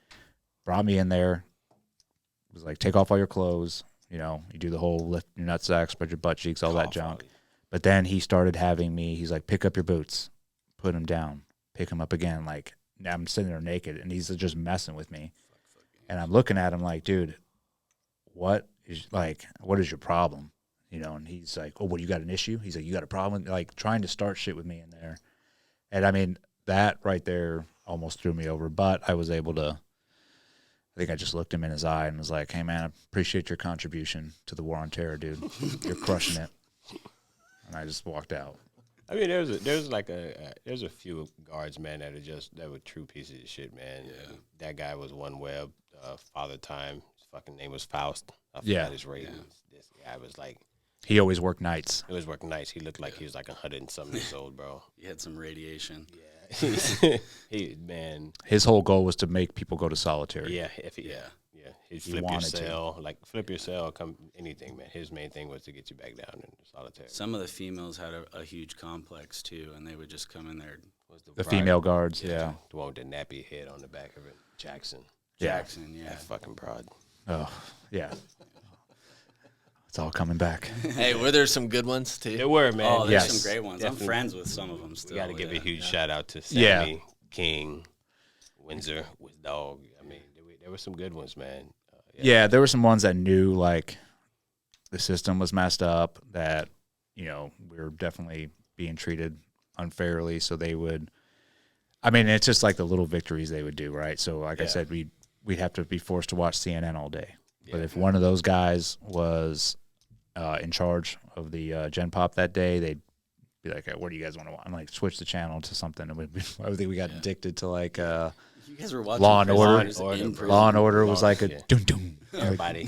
Speaker 1: brought me in there, was like, take off all your clothes, you know, you do the whole lift your nutsack, spread your butt cheeks, all that junk. But then he started having me, he's like, pick up your boots, put them down, pick them up again. Like, now I'm sitting there naked, and he's just messing with me. And I'm looking at him like, dude, what is your problem? You know, and he's like, oh, what, you got an issue? He's like, you got a problem? Like, trying to start shit with me in there. And, I mean, that right there almost threw me over. But I was able to, I think I just looked him in his eye and was like, hey, man, I appreciate your contribution to the war on terror, dude. You're crushing it. And I just walked out.
Speaker 2: I mean, there's a few guards, man, that were true pieces of shit, man.
Speaker 4: Yeah.
Speaker 2: That guy was One Web, Father Time. His fucking name was Faust. I
Speaker 1: Yeah.
Speaker 2: forgot his rating. Yeah. This guy was like,
Speaker 1: He always worked nights.
Speaker 2: it was working nice. He looked like he was like 100 and something years old, bro.
Speaker 4: He had some radiation.
Speaker 2: Yeah. Man.
Speaker 1: His whole goal was to make people go to solitary.
Speaker 2: Yeah.
Speaker 4: Yeah.
Speaker 2: He'd flip your
Speaker 1: wanted to.
Speaker 2: cell, flip your cell, come anything, man. His main thing was to get you back down in solitary.
Speaker 4: Some of the females had a huge complex too, and they would just come in there.
Speaker 1: The female guards, yeah.
Speaker 2: The one with the nappy head on the back of it. Jackson.
Speaker 4: Jackson, yeah.
Speaker 2: That fucking broad.
Speaker 1: Oh, yeah. It's all coming back.
Speaker 3: Hey, were there some good ones too?
Speaker 2: There were, man.
Speaker 4: Oh, there's
Speaker 1: Yes.
Speaker 4: some great ones.
Speaker 2: Definitely.
Speaker 4: I'm friends with some of them still.
Speaker 2: We got to give a huge shout out to
Speaker 1: Yeah.
Speaker 2: Sammy, King, Windsor, with Dog. I mean, there were some good ones, man.
Speaker 1: Yeah, there were some ones that knew, like, the system was messed up, that, you know, we were definitely being treated unfairly. So they would, I mean, it's just like the little victories they would do, right? So, like I said, we'd have to be forced to watch CNN all day. But if one of those guys was in charge of the Gen Pop that day, they'd be like, what do you guys want to watch? I'm like, switch the channel to something. And I think we got addicted to, like,
Speaker 4: You guys were watching
Speaker 1: Law and Order.
Speaker 4: Prison.
Speaker 1: Law and Order was like a
Speaker 2: Yeah.
Speaker 1: dum-dum.
Speaker 2: Everybody.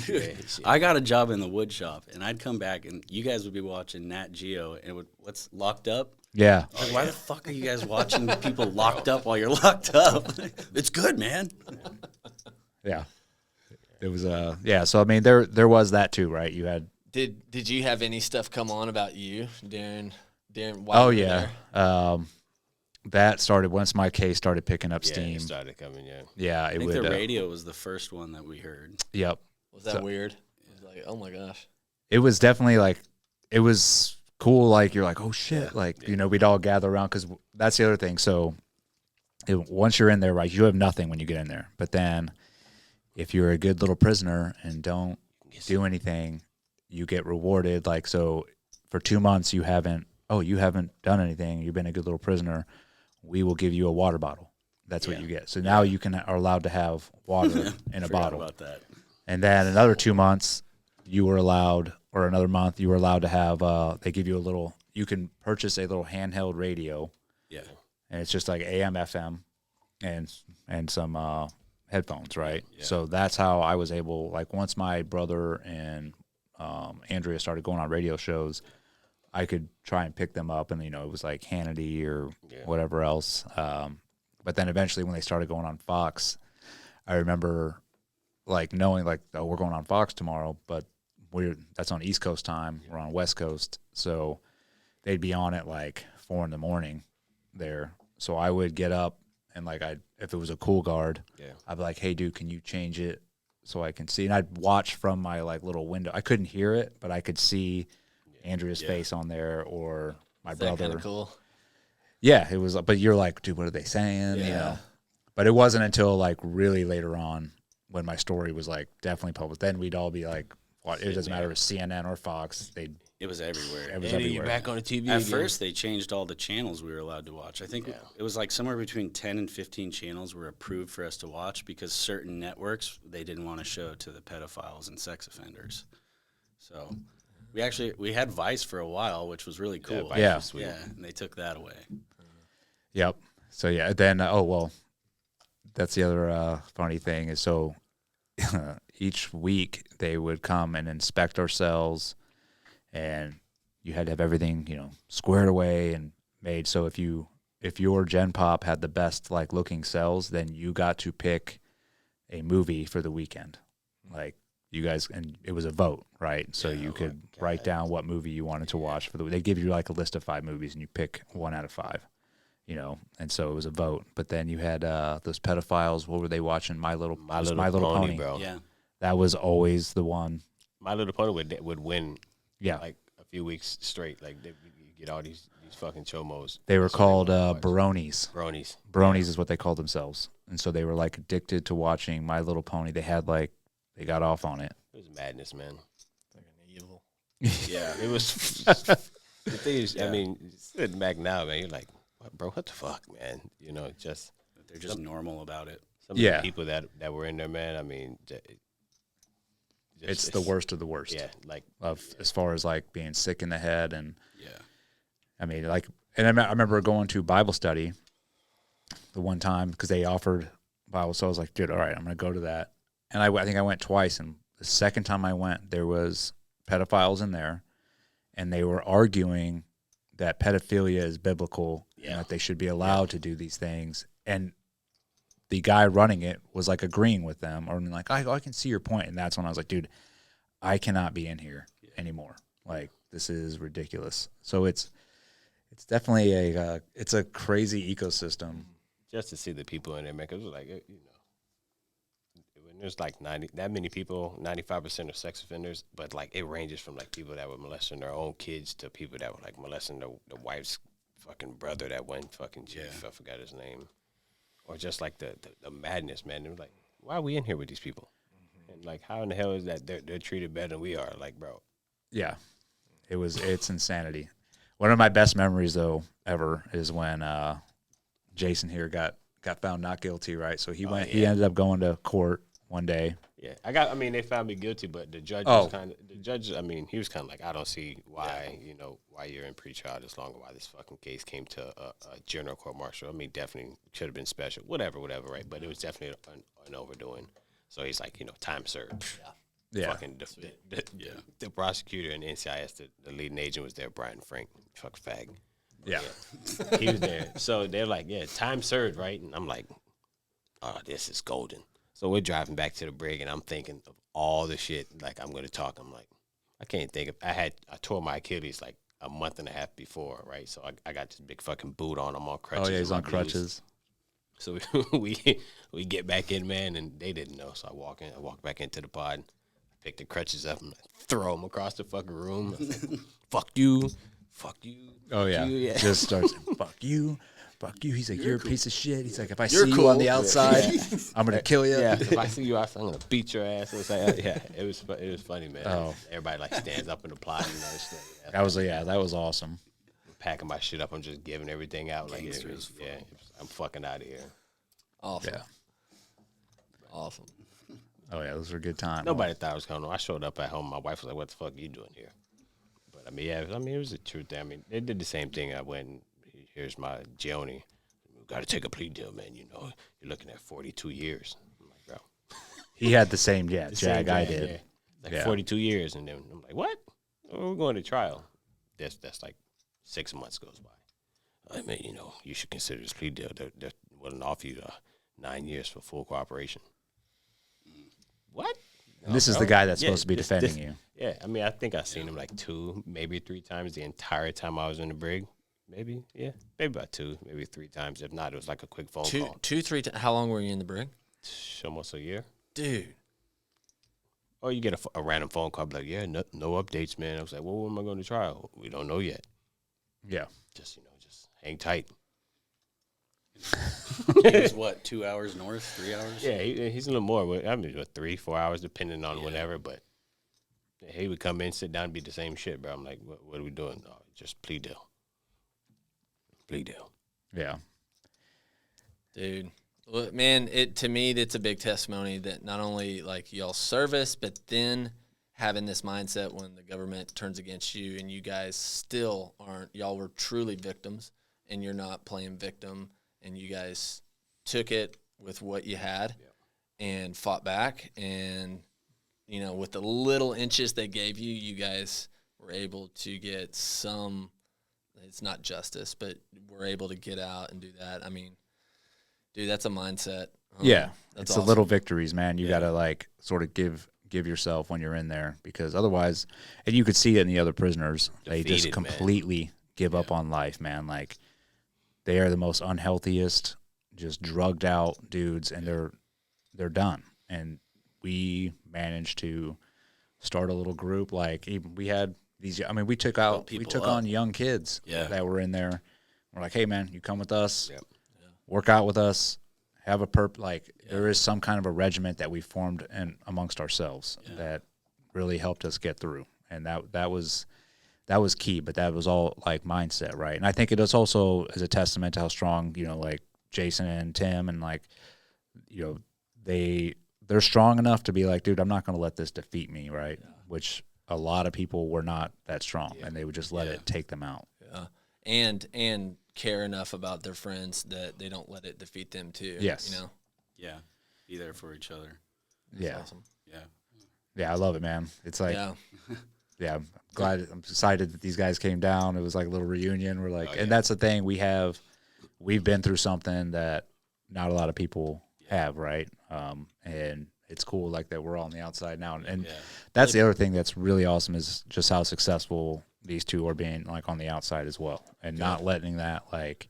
Speaker 4: I got a job in the wood shop, and I'd come back, and you guys would be watching Nat Geo, and what's locked up?
Speaker 1: Yeah.
Speaker 4: Like, why the fuck are you guys watching people locked up while you're locked up? It's good, man.
Speaker 1: Yeah. It was so I mean there was that too, right? You had
Speaker 3: Did you have any stuff come on about you during while you were there?
Speaker 1: That started once my case started picking up
Speaker 2: Yeah,
Speaker 1: steam.
Speaker 2: it started coming, yeah.
Speaker 1: Yeah,
Speaker 4: I
Speaker 1: it
Speaker 4: think
Speaker 1: would.
Speaker 4: the radio was the first one that we heard.
Speaker 1: Yep.
Speaker 3: Was that weird? It was like, oh my gosh.
Speaker 1: It was definitely like, it was cool. Like, you're like, oh shit. Like, you know, we'd all gather around, because that's the other thing. So once you're in there, right, you have nothing when you get in there. But then if you're a good little prisoner and don't do anything, you get rewarded. Like, so for 2 months, you haven't done anything. You've been a good little prisoner. We will give you a water bottle. That's what you get. So now you are allowed to have water in a
Speaker 4: Forgot
Speaker 1: bottle.
Speaker 4: about that.
Speaker 1: And then another 2 months, you were allowed, or another month, you were allowed to have, they give you a little, you can purchase a little handheld radio.
Speaker 4: Yeah.
Speaker 1: And it's just like AM, FM, and some headphones, right?
Speaker 4: Yeah.
Speaker 1: So that's how I was able, like, once my brother and Andrea started going on radio shows, I could try and pick them up, and, you know, it was like Hannity or whatever else. But then eventually when they started going on Fox, I remember, like, knowing, like, oh, we're going on Fox tomorrow, but that's on East Coast time. We're on West Coast. So they'd be on at, like, 4 a.m. there. So I would get up, and, like, if it was a cool guard, I'd be like, hey, dude, can you change it so I can see? And I'd watch from my, like, little window. I couldn't hear it, but I could see Andrea's face on there, or my brother.
Speaker 3: Kind of cool.
Speaker 1: Yeah, it was. But you're like, dude, what are they saying?
Speaker 3: Yeah.
Speaker 1: You know. But it wasn't until, like, really later on when my story was, like, definitely published. Then we'd all be like, what? It doesn't matter if it's CNN or Fox.
Speaker 4: It was everywhere.
Speaker 1: It was
Speaker 2: Eddie,
Speaker 1: everywhere.
Speaker 2: you're back on the TV
Speaker 4: At
Speaker 2: again.
Speaker 4: first, they changed all the channels we were allowed to watch. I think it was like somewhere between 10 and 15 channels were approved for us to watch, because certain networks, they didn't want to show to the pedophiles and sex offenders. So we had Vice for a while, which was really cool.
Speaker 2: Vice
Speaker 1: Yeah.
Speaker 2: was sweet.
Speaker 4: Yeah, and they took that away.
Speaker 1: Yep. So yeah, then that's the other funny thing is, so each week they would come and inspect our cells, and you had to have everything, you know, squared away and made. So if your Gen Pop had the best, like, looking cells, then you got to pick a movie for the weekend. Like, you guys, and it was a vote, right? So you could write down what movie you wanted to watch for the. They give you, like, a list of 5 movies, and you pick 1 out of 5. you know, and so it was a vote. But then you had those pedophiles. What were they watching? My Little Pony,
Speaker 2: bro.
Speaker 4: Yeah.
Speaker 1: That was always the one.
Speaker 2: My Little Pony would win.
Speaker 1: Yeah.
Speaker 2: Like a few weeks straight. Like you get all these fucking chomos.
Speaker 1: They were
Speaker 2: That's what
Speaker 1: called
Speaker 2: wanted to watch.
Speaker 1: bronies.
Speaker 2: Bronies.
Speaker 1: Bronies is what they called themselves. And so they were like addicted to watching My Little Pony. They had like, they got off on it.
Speaker 2: It was madness, man.
Speaker 3: Fucking evil.
Speaker 2: Yeah, it was. The thing is, I mean, sitting back now, man, you're like, bro, what the fuck, man? You know, just
Speaker 4: They're just normal about it.
Speaker 2: some of the people that were in there, man. I mean,
Speaker 1: It's the worst of the worst.
Speaker 2: Yeah, like
Speaker 1: As far as like being sick in the head. And
Speaker 4: Yeah.
Speaker 1: I mean, like, and I remember going to Bible study the one time because they offered Bible. So I was like, dude, all right, I'm going to go to that. And I think I went twice. And the second time I went, there was pedophiles in there. And they were arguing that pedophilia is biblical and that they should be allowed to do these things. And the guy running it was like agreeing with them or like, I can see your point. And that's when I was like, dude, I cannot be in here anymore. Like, this is ridiculous. So it's definitely it's a crazy ecosystem.
Speaker 2: just to see the people in there, man. 'Cause it was like, you know, when there's like that many people, 95% are sex offenders, but like it ranges from like people that were molesting their own kids to people that were like molesting the wife's fucking brother that went fucking chief. I forgot his name. Or just like the madness, man. It was like, why are we in here with these people? And like, how in the hell is that they're treated better than we are? Like, bro.
Speaker 1: Yeah, it's insanity. One of my best memories though ever is when Jason here got found not guilty, right? So he he ended up going to court one day.
Speaker 2: Yeah, I mean, they found me guilty, but the judge was I mean, he was kind of like, I don't see why, you know, why you're in pre-trial this long, or why this fucking case came to a general court martial. I mean, definitely should have been special, whatever, right? But it was definitely an overdoing. So he's like, you know, time served.
Speaker 1: Yeah.
Speaker 2: Fucking the prosecutor and NCIS, the leading agent was there, Brian Frank, fuck fag.
Speaker 1: Yeah.
Speaker 2: He was there. So they're like, yeah, time served, right? And I'm like, oh, this is golden. So we're driving back to the Brig, and I'm thinking of all the shit, like, I'm going to talk. I'm like, I can't think of, I tore my Achilles, like, a month and a half before, right? So I got this big fucking boot on. I'm on crutches.
Speaker 1: Oh, yeah, he's on crutches.
Speaker 2: So we get back in, man, and they didn't know. So I walk back into the pod, pick the crutches up, and throw them across the fucking room. I was like, fuck you.
Speaker 1: Oh, yeah.
Speaker 2: Yeah.
Speaker 1: Just starts, fuck you. He's like, you're a piece of shit. He's like, if I see you on the outside, I'm going to kill you.
Speaker 2: Yeah, if I see you outside, I'm going to beat your ass. It was like, yeah, it was funny, man.
Speaker 1: Oh.
Speaker 2: Everybody, like, stands up in the plot. And
Speaker 1: That was awesome.
Speaker 2: I'm packing my shit up. I'm just giving everything out. Like, I'm fucking out of here.
Speaker 3: Awesome.
Speaker 1: Yeah.
Speaker 3: Awesome.
Speaker 1: Oh, yeah, those were good times.
Speaker 2: Nobody thought I was coming on. I showed up at home. My wife was like, what the fuck are you doing here? But, I mean, it was the truth. I mean, they did the same thing. I went and here's my Gioni. We got to take a plea deal, man. You know, you're looking at 42 years. I'm like, bro.
Speaker 1: He had the same, jag I did.
Speaker 2: Yeah. Like 42 years. And then I'm like, what? We're going to trial. That's like 6 months goes by. I mean, you know, you should consider this plea deal. They're willing to offer you 9 years for full cooperation. What?
Speaker 1: And this is the guy that's supposed to be defending you.
Speaker 2: Yeah, I mean, I think I've seen him like 2, maybe 3 times the entire time I was in the Brig. Maybe about 2, maybe 3 times. If not, it was like a quick phone call.
Speaker 3: 2, 3 times. How long were you in the Brig?
Speaker 2: Almost a year.
Speaker 3: Dude.
Speaker 2: Or you get a random phone call, like, yeah, no updates, man. I was like, well, when am I going to trial? We don't know yet.
Speaker 1: Yeah.
Speaker 2: Just hang tight.
Speaker 4: He was what, 2 hours north, 3 hours?
Speaker 2: Yeah, he's a little more. I mean, 3, 4 hours, depending on whatever. But he would come in, sit down, and be the same shit, bro. I'm like, what are we doing? Oh, just plea deal. Plea deal.
Speaker 1: Yeah.
Speaker 3: Dude. Well, man, to me, it's a big testimony that not only like y'all service, but then having this mindset when the government turns against you and you guys still aren't, y'all were truly victims and you're not playing victim and you guys took it with what you had and fought back. And, you know, with the little inches they gave you, you guys were able to get some, it's not justice, but we're able to get out and do that. I mean, dude, that's a mindset.
Speaker 1: Yeah.
Speaker 3: That's
Speaker 1: it's
Speaker 3: awesome.
Speaker 1: the little victories, man. You got to like sort of give yourself when you're in there, because otherwise, and you could see it in the other prisoners, they just
Speaker 2: Defeated,
Speaker 1: completely give up on life, man. Like they are the most unhealthiest, just drugged out dudes, and they're done. And we managed to start a little group. Like, even we had these. I mean, we took on young kids that were in there. We're like, hey man, you come with us, work out with us, have a there is some kind of a regiment that we formed amongst ourselves that really helped us get through, and that was key. But that was all like mindset, right? And I think it is also as a testament to how strong, like Jason and Tim, and like, they're strong enough to be like, dude, I'm not going to let this defeat me, right? Yeah. Which a lot of people were not that strong, and they would just let it take them out.
Speaker 3: Yeah, and care enough about their friends that they don't let it defeat them too.
Speaker 1: Yes.
Speaker 4: Yeah, be there for each other.
Speaker 3: That's awesome.
Speaker 1: Yeah, I love it, man. It's like, I'm excited that these guys came down. It was like a little reunion. We're like, and that's the thing, we've been through something that not a lot of people have, right? And it's cool like that we're all on the outside now. And that's the other thing that's really awesome is just how successful these two are being, like, on the outside as well, and not letting that, like,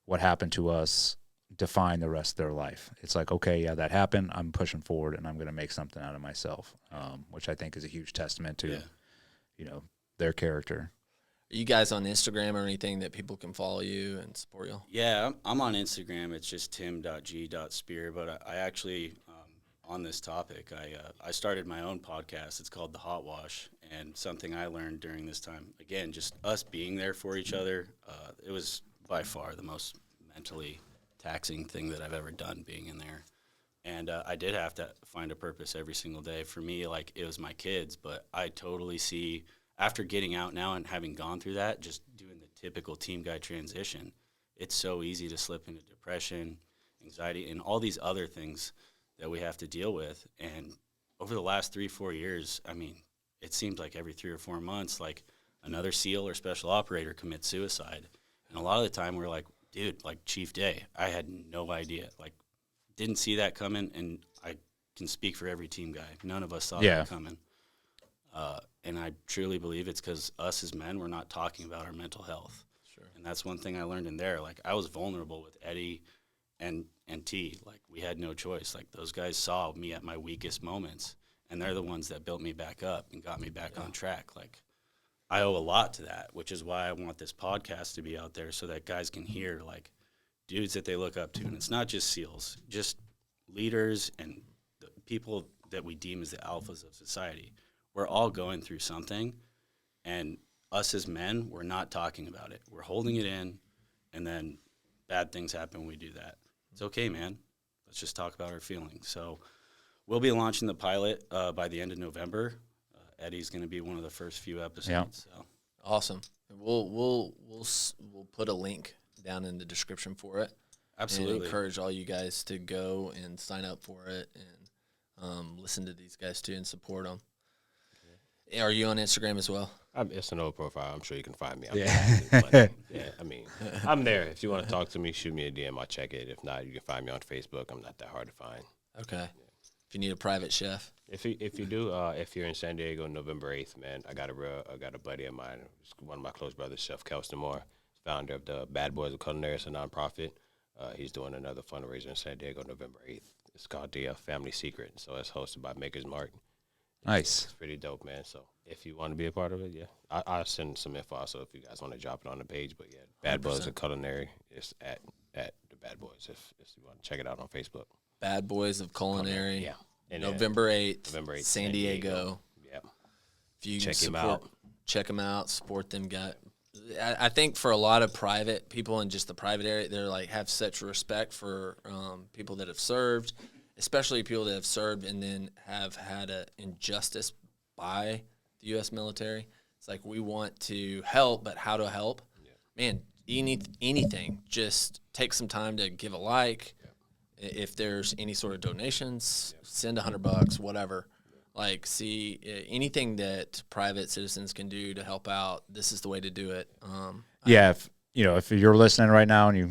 Speaker 1: what happened to us define the rest of their life. It's like, okay, that happened. I'm pushing forward, and I'm going to make something out of myself, which I think is a huge testament to, their character.
Speaker 3: Are you guys on Instagram or anything that people can follow you and support you?
Speaker 4: Yeah, I'm on Instagram. It's just tim.g.speer. But I actually, on this topic, I started my own podcast. It's called The Hot Wash. And something I learned during this time, again, just us being there for each other, it was by far the most mentally taxing thing that I've ever done, being in there. And I did have to find a purpose every single day. For me, like, it was my kids, but I totally see, after getting out now and having gone through that, just doing the typical team guy transition, it's so easy to slip into depression, anxiety, and all these other things that we have to deal with. And over the last 3-4 years, I mean, it seems like every 3 or 4 months, like, another SEAL or special operator commits suicide. And a lot of the time we're like, dude, like Chief Day, I had no idea. Like, didn't see that coming, and I can speak for every team guy. None of us saw that coming. And I truly believe it's because us as men, we're not talking about our mental health. Sure. And that's one thing I learned in there. Like, I was vulnerable with Eddie and T. Like, we had no choice. Like, those guys saw me at my weakest moments, and they're the ones that built me back up and got me back on track. Like, I owe a lot to that, which is why I want this podcast to be out there so that guys can hear, like, dudes that they look up to. And it's not just SEALs, just leaders and the people that we deem as the alphas of society. We're all going through something, and us as men, we're not talking about it. We're holding it in, and then bad things happen when we do that. It's okay, man. Let's just talk about our feelings. So we'll be launching the pilot by the end of November. Eddie's going to be one of the first few episodes. So.
Speaker 3: Awesome. We'll put a link down in the description for it.
Speaker 4: Absolutely.
Speaker 3: And encourage all you guys to go and sign up for it and listen to these guys too and support them. Okay. Are you on Instagram as well?
Speaker 2: It's an old profile. I'm sure you can find me. I mean, I'm there. If you want to talk to me, shoot me a DM. I'll check it. If not, you can find me on Facebook. I'm not that hard to find.
Speaker 3: Okay. Yeah. If you need a private chef.
Speaker 2: If you do, if you're in San Diego, November 8th, man, I got a buddy of mine, one of my close brothers, Chef Kelston Moore, founder of the Bad Boys of Culinary. It's a nonprofit. He's doing another fundraiser in San Diego, November 8th. It's called the Family Secret. So it's hosted by Maker's Mark.
Speaker 1: Nice.
Speaker 2: It's pretty dope, man. So if you want to be a part of it, I'll send some info also if you guys want to drop it on the page. But Bad 100%. Boys of Culinary is at the Bad Boys if you want to check it out on Facebook.
Speaker 3: Bad Boys of Culinary.
Speaker 2: Yeah. And
Speaker 3: November 8th, San Diego.
Speaker 2: Yep.
Speaker 3: If you check them out, support them. I think for a lot of private people in just the private area, they're like have such respect for people that have served, especially people that have served and then have had an injustice by the U.S. military. It's like we want to help, but how to help? Yeah. Man, anything. Just take some time to give a like. If there's any sort of donations, send $100, whatever. Like, see anything that private citizens can do to help out. This is the way to do it.
Speaker 1: If you're listening right now and you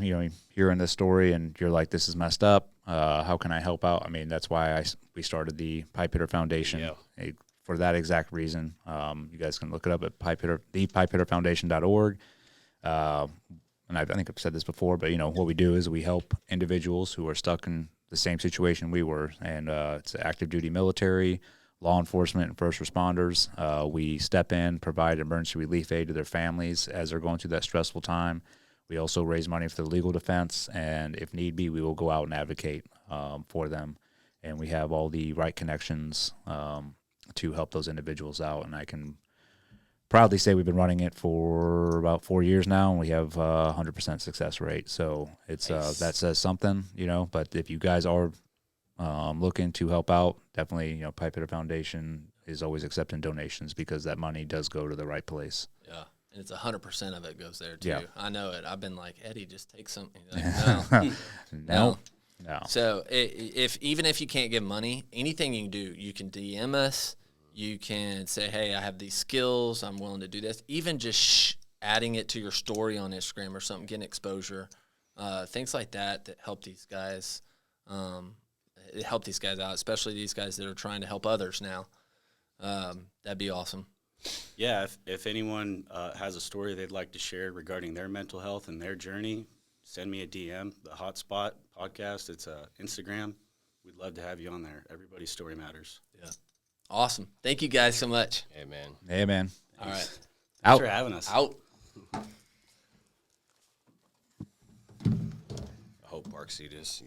Speaker 1: hearing this story and you're like, this is messed up. How can I help out? I mean, that's why we started the Pipe Hitter Foundation for that exact reason. You guys can look it up at thepipehitterfoundation.org. And and I think I've said this before, but what we do is we help individuals who are stuck in the same situation we were, and it's active duty military, law enforcement, and first responders. We step in, provide emergency relief aid to their families as they're going through that stressful time. We also raise money for the legal defense, and if need be, we will go out and advocate for them. And we have all the right connections to help those individuals out. And I can proudly say we've been running it for about 4 years now, and we have 100% success rate. So it's
Speaker 3: Nice.
Speaker 1: that says something, But if you guys are looking to help out, definitely, Pipehitter Foundation is always accepting donations because that money does go to the right place.
Speaker 3: Yeah. And it's 100% of it goes there too.
Speaker 1: Yeah.
Speaker 3: I know it. I've been like, Eddie, just take something. Like, no.
Speaker 1: No.
Speaker 3: So even if you can't give money, anything you can do, you can DM us. You can say, hey, I have these skills. I'm willing to do this. Even just adding it to your story on Instagram or something, getting exposure, things like that help these guys. It help these guys out, especially these guys that are trying to help others now. That'd be awesome.
Speaker 4: Yeah, if anyone has a story they'd like to share regarding their mental health and their journey, send me a DM. The Hotspot podcast, it's Instagram. We'd love to have you on there. Everybody's story matters.
Speaker 3: Yeah. Awesome. Thank you guys so much.
Speaker 2: Hey, man.
Speaker 1: Hey, man.
Speaker 3: All right.
Speaker 4: Thanks
Speaker 1: Out.
Speaker 4: for having us.
Speaker 3: Out.
Speaker 2: I hope Mark see this.